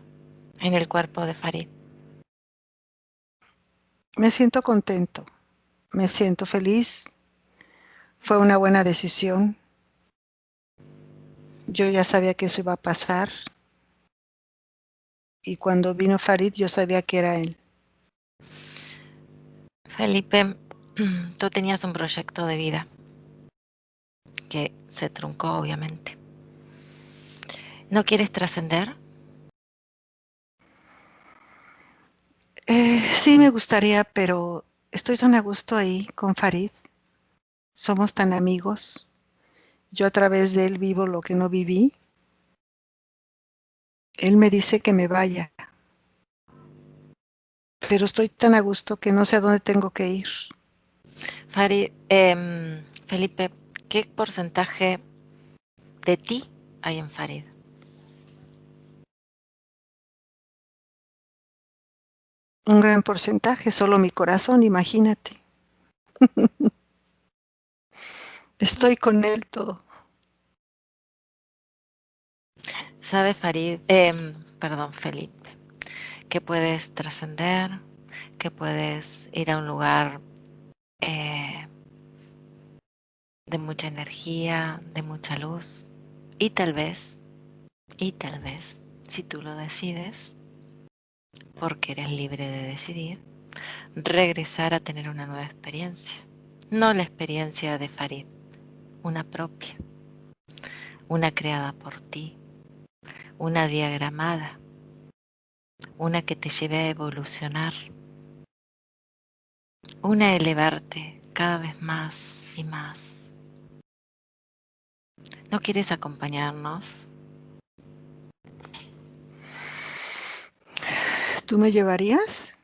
en el cuerpo de Farid? Me siento contento, me siento feliz. Fue una buena decisión. Yo ya sabía que eso iba a pasar y cuando vino Farid yo sabía que era él. Felipe, tú tenías un proyecto de vida que se truncó obviamente. ¿No quieres trascender? Sí me gustaría, pero estoy tan a gusto ahí con Farid. Somos tan amigos. Yo a través de él vivo lo que no viví. Él me dice que me vaya, pero estoy tan a gusto que no sé a dónde tengo que ir. Farid, Felipe, ¿qué porcentaje de ti hay en Farid? Un gran porcentaje, solo mi corazón, imagínate. Estoy con él todo. ¿Sabes, Farid? Perdón, Felipe, que puedes trascender, que puedes ir a un lugar eh, de mucha energía, de mucha luz, y tal vez, si tú lo decides, porque eres libre de decidir, regresar a tener una nueva experiencia. No la experiencia de Farid, una propia, una creada por ti, una diagramada, una que te lleve a evolucionar, una a elevarte cada vez más y más. ¿No quieres acompañarnos? ¿Tú me llevarías?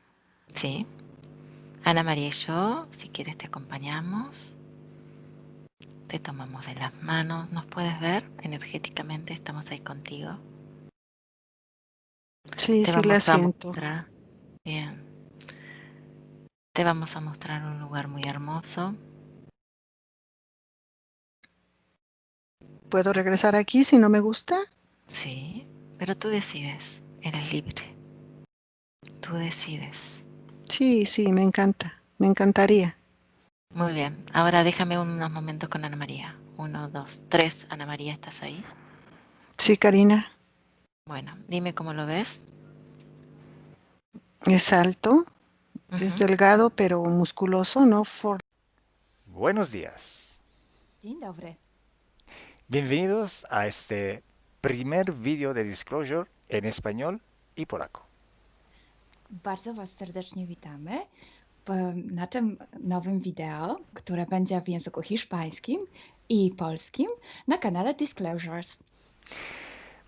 Sí. Ana María y yo, si quieres te acompañamos, te tomamos de las manos, ¿nos puedes ver? Energéticamente estamos ahí contigo. Sí, Te sí la vamos a siento. mostrar, bien, te vamos a mostrar un lugar muy hermoso. ¿Puedo regresar aquí si no me gusta? Sí, pero tú decides, eres libre, tú decides. Sí, sí, me encanta. Me encantaría. Muy bien, ahora déjame unos momentos con Ana María. 1, 2, 3, Ana María, ¿estás ahí? Sí, Karina. Bueno, dime cómo lo ves. Es alto, es Ujú. delgado, pero musculoso, ¿no? Buenos días. Dzień dobry. Bienvenidos a este primer vídeo de Disclosure en español y polaco. Bardzo Was serdecznie witamy na tym nowym wideo, które będzie w języku hiszpańskim i polskim na kanale Disclosures.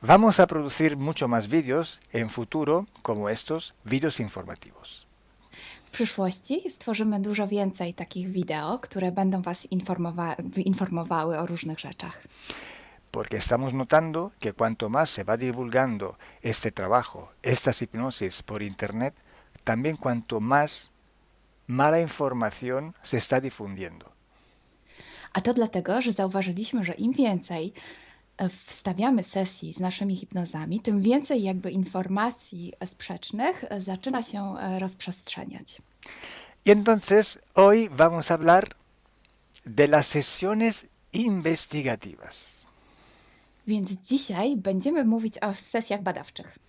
Vamos a producir mucho más vídeos en futuro como estos vídeos informativos. W przyszłości stworzymy dużo więcej takich wideo, które będą Was informowały o różnych rzeczach. Porque estamos notando que cuanto más se va divulgando este trabajo, estas hipnosis por internet, también cuanto más mala información se está difundiendo. A to dlatego, że zauważyliśmy, że im więcej wstawiamy sesji z naszymi hipnozami, tym więcej jakby informacji sprzecznych zaczyna się rozprzestrzeniać. Y entonces hoy vamos a hablar de las sesiones investigativas. Więc dzisiaj będziemy mówić o sesjach badawczych.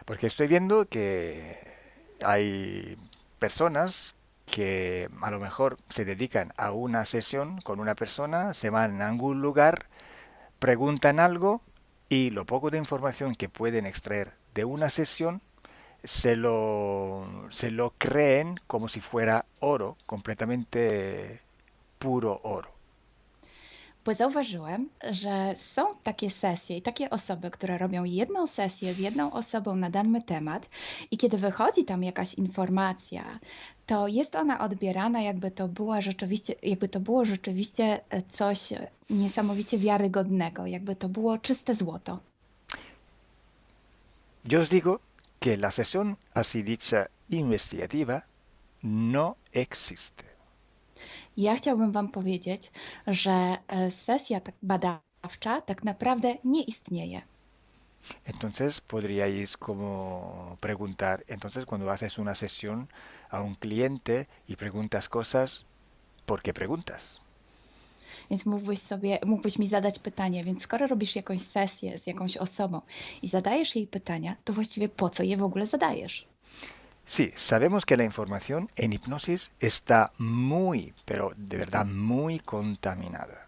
Porque estoy viendo que hay personas que a lo mejor se dedican a una sesión con una persona, se van a algún lugar, preguntan algo y lo poco de información que pueden extraer de una sesión se lo creen como si fuera oro, completamente puro oro. Bo zauważyłem, że są takie sesje i takie osoby, które robią jedną sesję z jedną osobą na dany temat i kiedy wychodzi tam jakaś informacja, to jest ona odbierana jakby to było rzeczywiście coś niesamowicie wiarygodnego, jakby to było czyste złoto. Yo os digo que la sesión así dicha investigativa no existe. Ja chciałbym Wam powiedzieć, że sesja badawcza tak naprawdę nie istnieje. Entonces podríais como preguntar, entonces cuando haces una sesión a un cliente y preguntas cosas, ¿por qué preguntas? Więc mógłbyś mi zadać pytanie, więc skoro robisz jakąś sesję z jakąś osobą i zadajesz jej pytania, to właściwie po co je w ogóle zadajesz? Sí, sabemos que la información en hipnosis está muy, pero de verdad muy contaminada.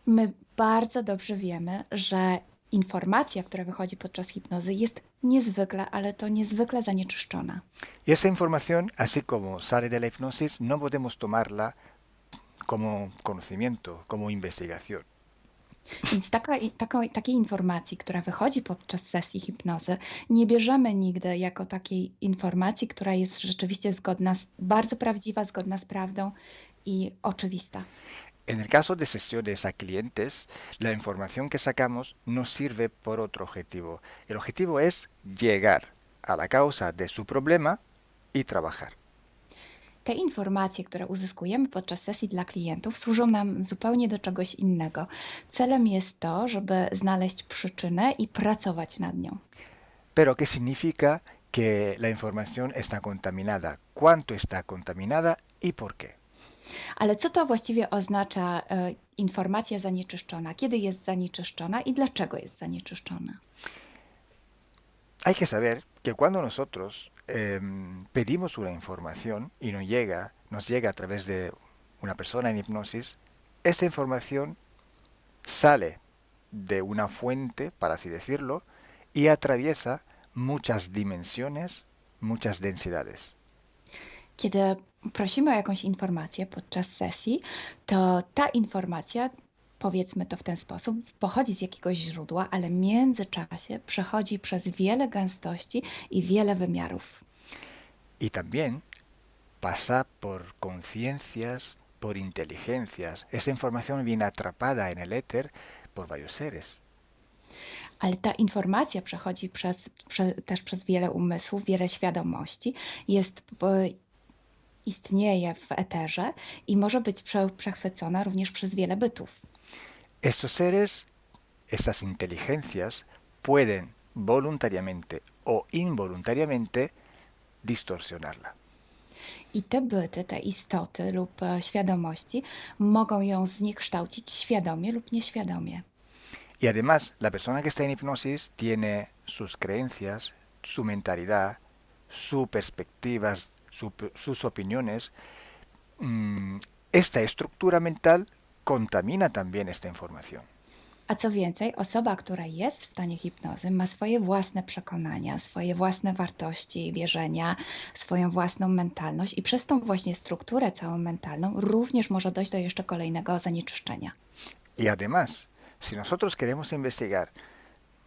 My bardzo dobrze wiemy, że informacja, która wychodzi podczas hipnozy jest niezwykle, ale to niezwykle zanieczyszczona. Y esta información, así como sale de la hipnosis, no podemos tomarla como conocimiento, como investigación. Więc takiej informacji, która wychodzi podczas sesji hipnozy, nie bierzemy nigdy jako takiej informacji, która jest rzeczywiście bardzo prawdziwa, zgodna z prawdą i oczywista. En el caso de sesiones a clientes, la información que sacamos nos sirve por otro objetivo. El objetivo es llegar a la causa de su problema y trabajar. Te informacje, które uzyskujemy podczas sesji dla klientów, służą nam zupełnie do czegoś innego. Celem jest to, żeby znaleźć przyczynę i pracować nad nią. Pero ¿qué significa que la información está contaminada? ¿Cuánto está contaminada y por qué? Ale co to właściwie oznacza informacja zanieczyszczona? Kiedy jest zanieczyszczona i dlaczego jest zanieczyszczona? Hay que saber que cuando nosotros pedimos una información y nos llega a través de una persona en hipnosis, esta información sale de una fuente, para así decirlo, y atraviesa muchas dimensiones, muchas densidades. Kiedy prosimy o jakąś informację podczas sesji, to ta informacja, powiedzmy to w ten sposób, pochodzi z jakiegoś źródła, ale w międzyczasie przechodzi przez wiele gęstości i wiele wymiarów. Y también pasa por conciencias, por inteligencias. Esa información viene atrapada en el éter por varios seres. Ale ta informacja przechodzi też przez wiele umysłów, wiele świadomości, istnieje w eterze i może być przechwycona również przez wiele bytów. Estos seres, estas inteligencias, pueden voluntariamente o involuntariamente distorsionarla. I te byty, te istoty lub świadomości mogą ją zniekształcić świadomie lub nieświadomie. Y además, la persona que está en hipnosis tiene sus creencias, su mentalidad, sus perspectivas, sus opiniones. Esta estructura mental contamina también esta información. A co więcej, osoba, która jest w stanie hipnozy, ma swoje własne przekonania, swoje własne wartości i wierzenia, swoją własną mentalność i przez tą właśnie strukturę całą mentalną również może dojść do jeszcze kolejnego zanieczyszczenia. Y además, si nosotros queremos investigar,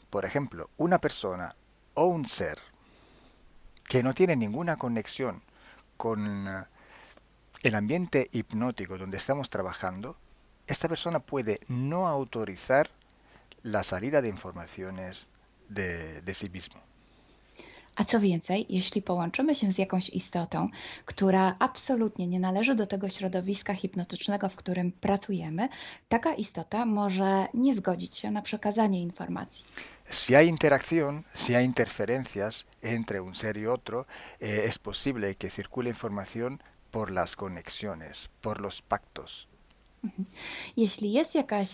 por ejemplo, una persona o un ser que no tiene ninguna conexión con el ambiente hipnótico donde estamos trabajando, esta persona puede no autorizar la salida de informaciones de sí mismo. A co więcej, jeśli połączymy się z jakąś istotą, która absolutnie nie należy do tego środowiska hipnotycznego, w którym pracujemy, taka istota może nie zgodzić się na przekazanie informacji. Si hay interacción, si hay interferencias entre un ser y otro, es posible que circule información por las conexiones, por los pactos. Jeśli jest jakaś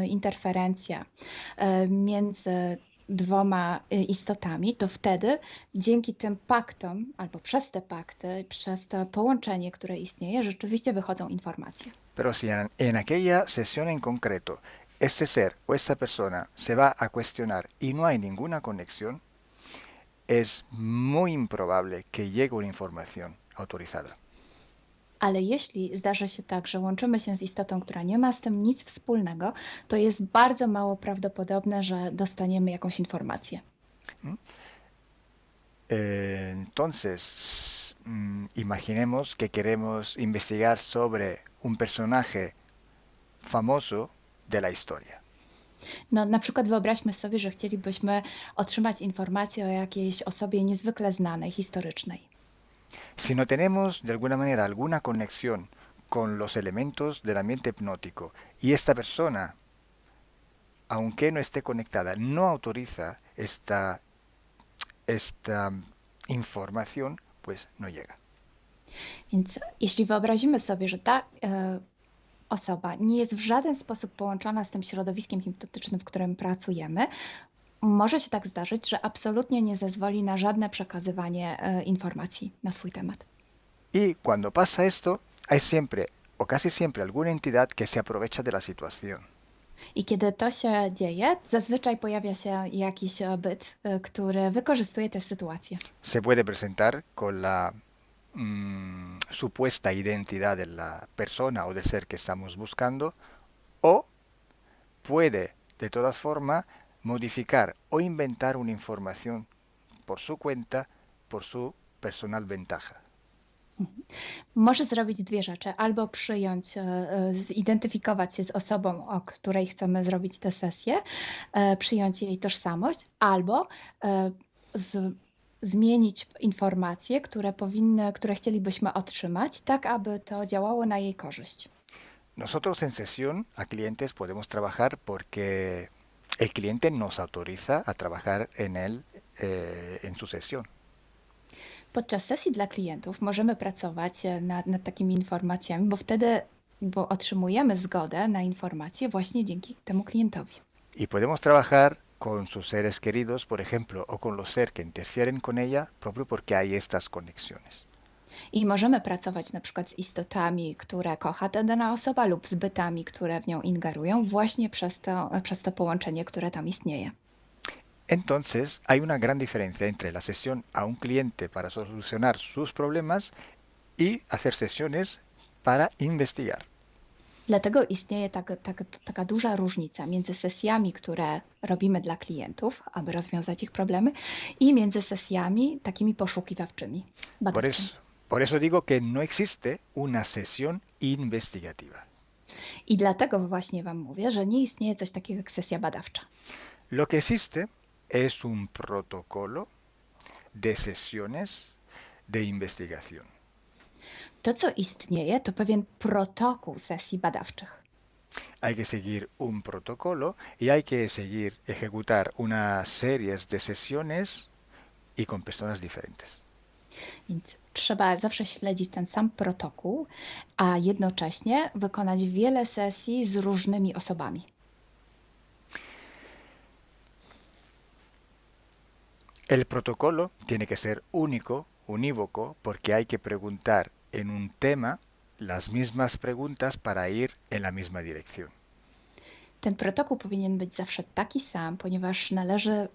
interferencja między dwoma istotami, to wtedy dzięki tym paktom, albo przez te pakty, przez to połączenie, które istnieje, rzeczywiście wychodzą informacje. Pero si en aquella sesión en concreto ese ser o esa persona se va a cuestionar y no hay ninguna conexión, es muy improbable que llegue una información autorizada. Ale jeśli zdarzy się tak, że łączymy się z istotą, która nie ma z tym nic wspólnego, to jest bardzo mało prawdopodobne, że dostaniemy jakąś informację. Entonces, imaginemos que queremos investigar sobre un personaje famoso de la historia. No, na przykład wyobraźmy sobie, że chcielibyśmy otrzymać informację o jakiejś osobie niezwykle znanej, historycznej. Si no tenemos de alguna manera alguna conexión con los elementos del ambiente hipnótico y esta persona, aunque no esté conectada, no autoriza esta información, pues no llega. Więc jeśli wyobrazimy sobie, że ta osoba nie jest w żaden sposób połączona z tym środowiskiem hipnotycznym, w którym pracujemy, może się tak zdarzyć, że absolutnie nie zezwoli na żadne przekazywanie informacji na swój temat. Y cuando pasa esto, hay siempre o casi siempre alguna entidad que se aprovecha de la situación. I kiedy to się dzieje, zazwyczaj pojawia się jakiś byt, który wykorzystuje tę sytuację. Se puede presentar con la supuesta identidad de la persona o del ser que estamos buscando, o puede de todas formas modificar o inventar una información por su cuenta, por su personal ventaja. Może zrobić dwie rzeczy. Albo przyjąć, zidentyfikować się z osobą, o której chcemy zrobić tę sesję, przyjąć jej tożsamość, albo zmienić informacje, które chcielibyśmy otrzymać, tak aby to działało na jej korzyść. Nosotros en sesión a clientes podemos trabajar porque el cliente nos autoriza a trabajar en su sesión. Podczas sesji dla klientów możemy pracować nad takimi informacjami, bo otrzymujemy zgodę na informacje właśnie dzięki temu klientowi. Y podemos trabajar con sus seres queridos, por ejemplo, o con los seres que interfieren con ella, propio porque hay estas conexiones. I możemy pracować na przykład z istotami, które kocha ta dana osoba, lub z bytami, które w nią ingerują, właśnie przez to połączenie, które tam istnieje. Entonces, hay una gran diferencia entre la sesión a un cliente para solucionar sus problemas y hacer sesiones para investigar. Dlatego istnieje taka duża różnica między sesjami, które robimy dla klientów, aby rozwiązać ich problemy, i między sesjami takimi poszukiwawczymi, Por badawczymi. eso, por eso digo que no existe una sesión investigativa. I dlatego właśnie Wam mówię, że nie istnieje coś takiego jak sesja badawcza. Lo que existe es un protocolo de sesiones de investigación. To, co istnieje, to pewien protokół sesji badawczych. Hay que seguir un protocolo y hay que seguir, ejecutar unas series de sesiones y con personas diferentes. Więc trzeba zawsze śledzić ten sam protokół, a jednocześnie wykonać wiele sesji z różnymi osobami. El protocolo tiene que ser único, unívoco, porque hay que preguntar en un tema las mismas preguntas para ir en la misma dirección. Ten protokół powinien być zawsze taki sam, ponieważ należy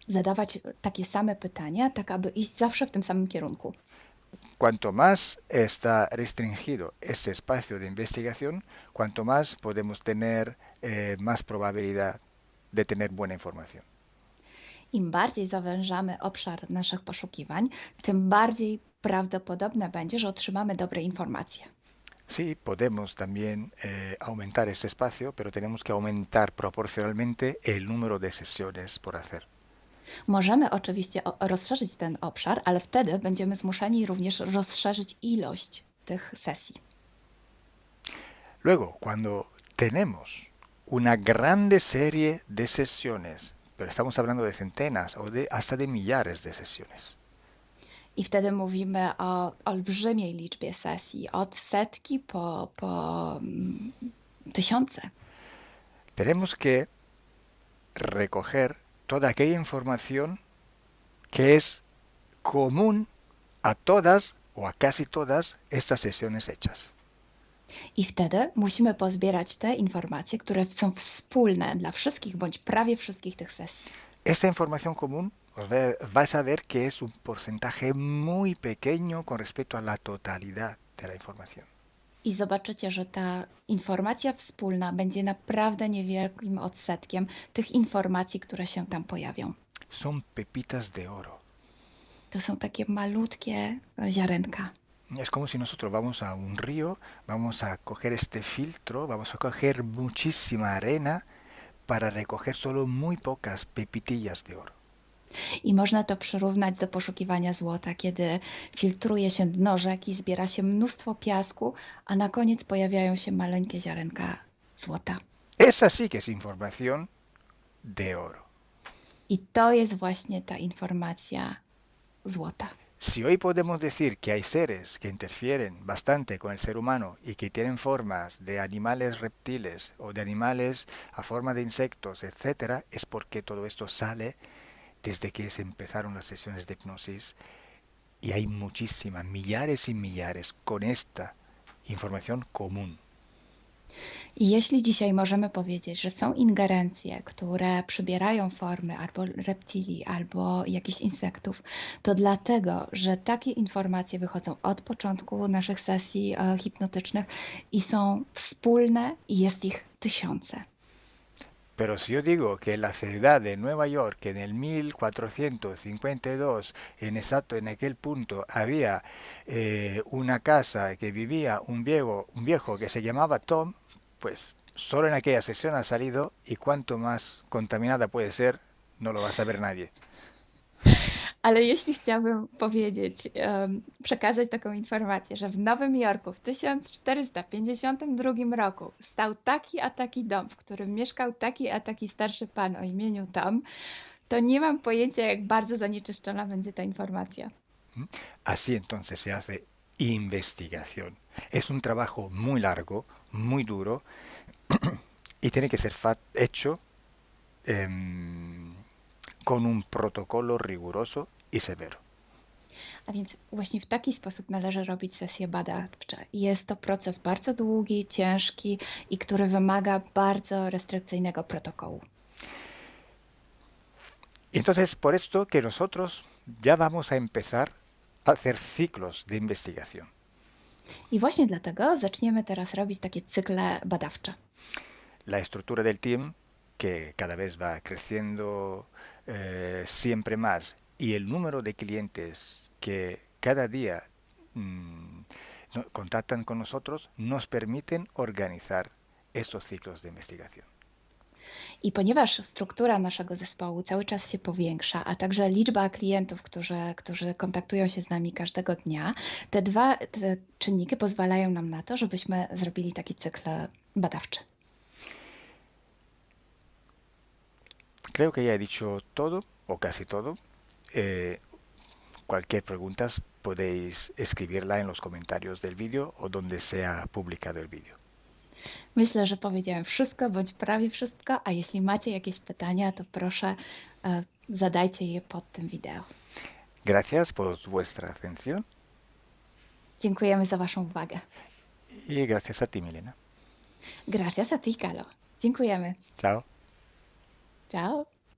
zadawać takie same pytania, tak aby iść zawsze w tym samym kierunku. Cuanto más está restringido ese espacio de investigación, cuanto más podemos tener más probabilidad de tener buena información. Im bardziej zawężamy obszar naszych poszukiwań, tym bardziej prawdopodobne będzie, że otrzymamy dobre informacje. Sí, podemos también aumentar ese espacio, pero tenemos que aumentar proporcionalmente el número de sesiones por hacer. Możemy oczywiście rozszerzyć ten obszar, ale wtedy będziemy zmuszeni również rozszerzyć ilość tych sesji. Luego, cuando tenemos una grande serie de sesiones, pero estamos hablando de centenas o hasta de millares de sesiones. I wtedy mówimy o olbrzymiej liczbie sesji, od setki po tysiące. Tenemos que recoger toda aquella información que es común a todas o a casi todas estas sesiones hechas. I wtedy musimy pozbierać te informacje, które są wspólne dla wszystkich bądź prawie wszystkich tych sesji. Esta información común vais a ver que es un porcentaje muy pequeño con respecto a la totalidad de la información. I zobaczycie, że ta informacja wspólna będzie naprawdę niewielkim odsetkiem tych informacji, które się tam pojawią. Son pepitas de oro. To są takie malutkie ziarenka. Es como si nosotros vamos a un río, vamos a coger este filtro, vamos a coger muchísima arena para recoger solo muy pocas pepitillas de oro. I można to przyrównać do poszukiwania złota, kiedy filtruje się dno rzeki, zbiera się mnóstwo piasku, a na koniec pojawiają się maleńkie ziarenka złota. Esa sí que es información de oro. I to jest właśnie ta informacja złota. Si hoy podemos decir que hay seres que interfieren bastante con el ser humano y que tienen formas de animales reptiles o de animales a forma de insectos, etc., es porque todo esto sale desde que se empezaron las sesiones de hipnosis y hay muchísimas, millares y millares con esta información común. I jeśli dzisiaj możemy powiedzieć, że są ingerencje, które przybierają formy albo reptilii, albo jakichś insektów, to dlatego, że takie informacje wychodzą od początku naszych sesji hipnotycznych i są wspólne i jest ich tysiące. Pero si yo digo que en la ciudad de Nueva York, en el 1452, en aquel punto, había una casa que vivía un viejo que se llamaba Tom, pues solo en aquella sesión ha salido, y cuanto más contaminada puede ser, no lo va a saber nadie. Ale jeśli chciałabym powiedzieć, przekazać taką informację, że w Nowym Jorku w 1452 roku stał taki a taki dom, w którym mieszkał taki a taki starszy pan o imieniu Tom, to nie mam pojęcia, jak bardzo zanieczyszczona będzie ta informacja. Así entonces se hace investigación. Es un trabajo muy largo, muy duro, y tiene que ser hecho con un protocolo riguroso y severo. A więc właśnie w taki sposób należy robić sesje badawcze. Jest to proces bardzo długi, ciężki i który wymaga bardzo restrykcyjnego protokołu. Y entonces, por esto que nosotros ya vamos a empezar a hacer ciclos de investigación. I właśnie dlatego zaczniemy teraz robić takie cykle badawcze. La estructura del team, que cada vez va creciendo siempre más, y el número de clientes que cada día contactan con nosotros, nos permiten organizar estos ciclos de investigación. I ponieważ struktura naszego zespołu cały czas się powiększa, a także liczba klientów, którzy kontaktują się z nami każdego dnia, te czynniki pozwalają nam na to, żebyśmy zrobili taki cykl badawczy. Creo que ya he dicho todo, o casi todo. Cualquier pregunta podéis escribirla en los comentarios del vídeo o donde sea publicado el vídeo. Myślę, że powiedziałem wszystko, bądź prawie wszystko, a jeśli macie jakieś pytania, to proszę zadajcie je pod tym wideo. Gracias por vuestra atención. Dziękujemy za Waszą uwagę. Y gracias a ti, Milena. Gracias a ti, Kalo. Dziękujemy. Chao. Ciao.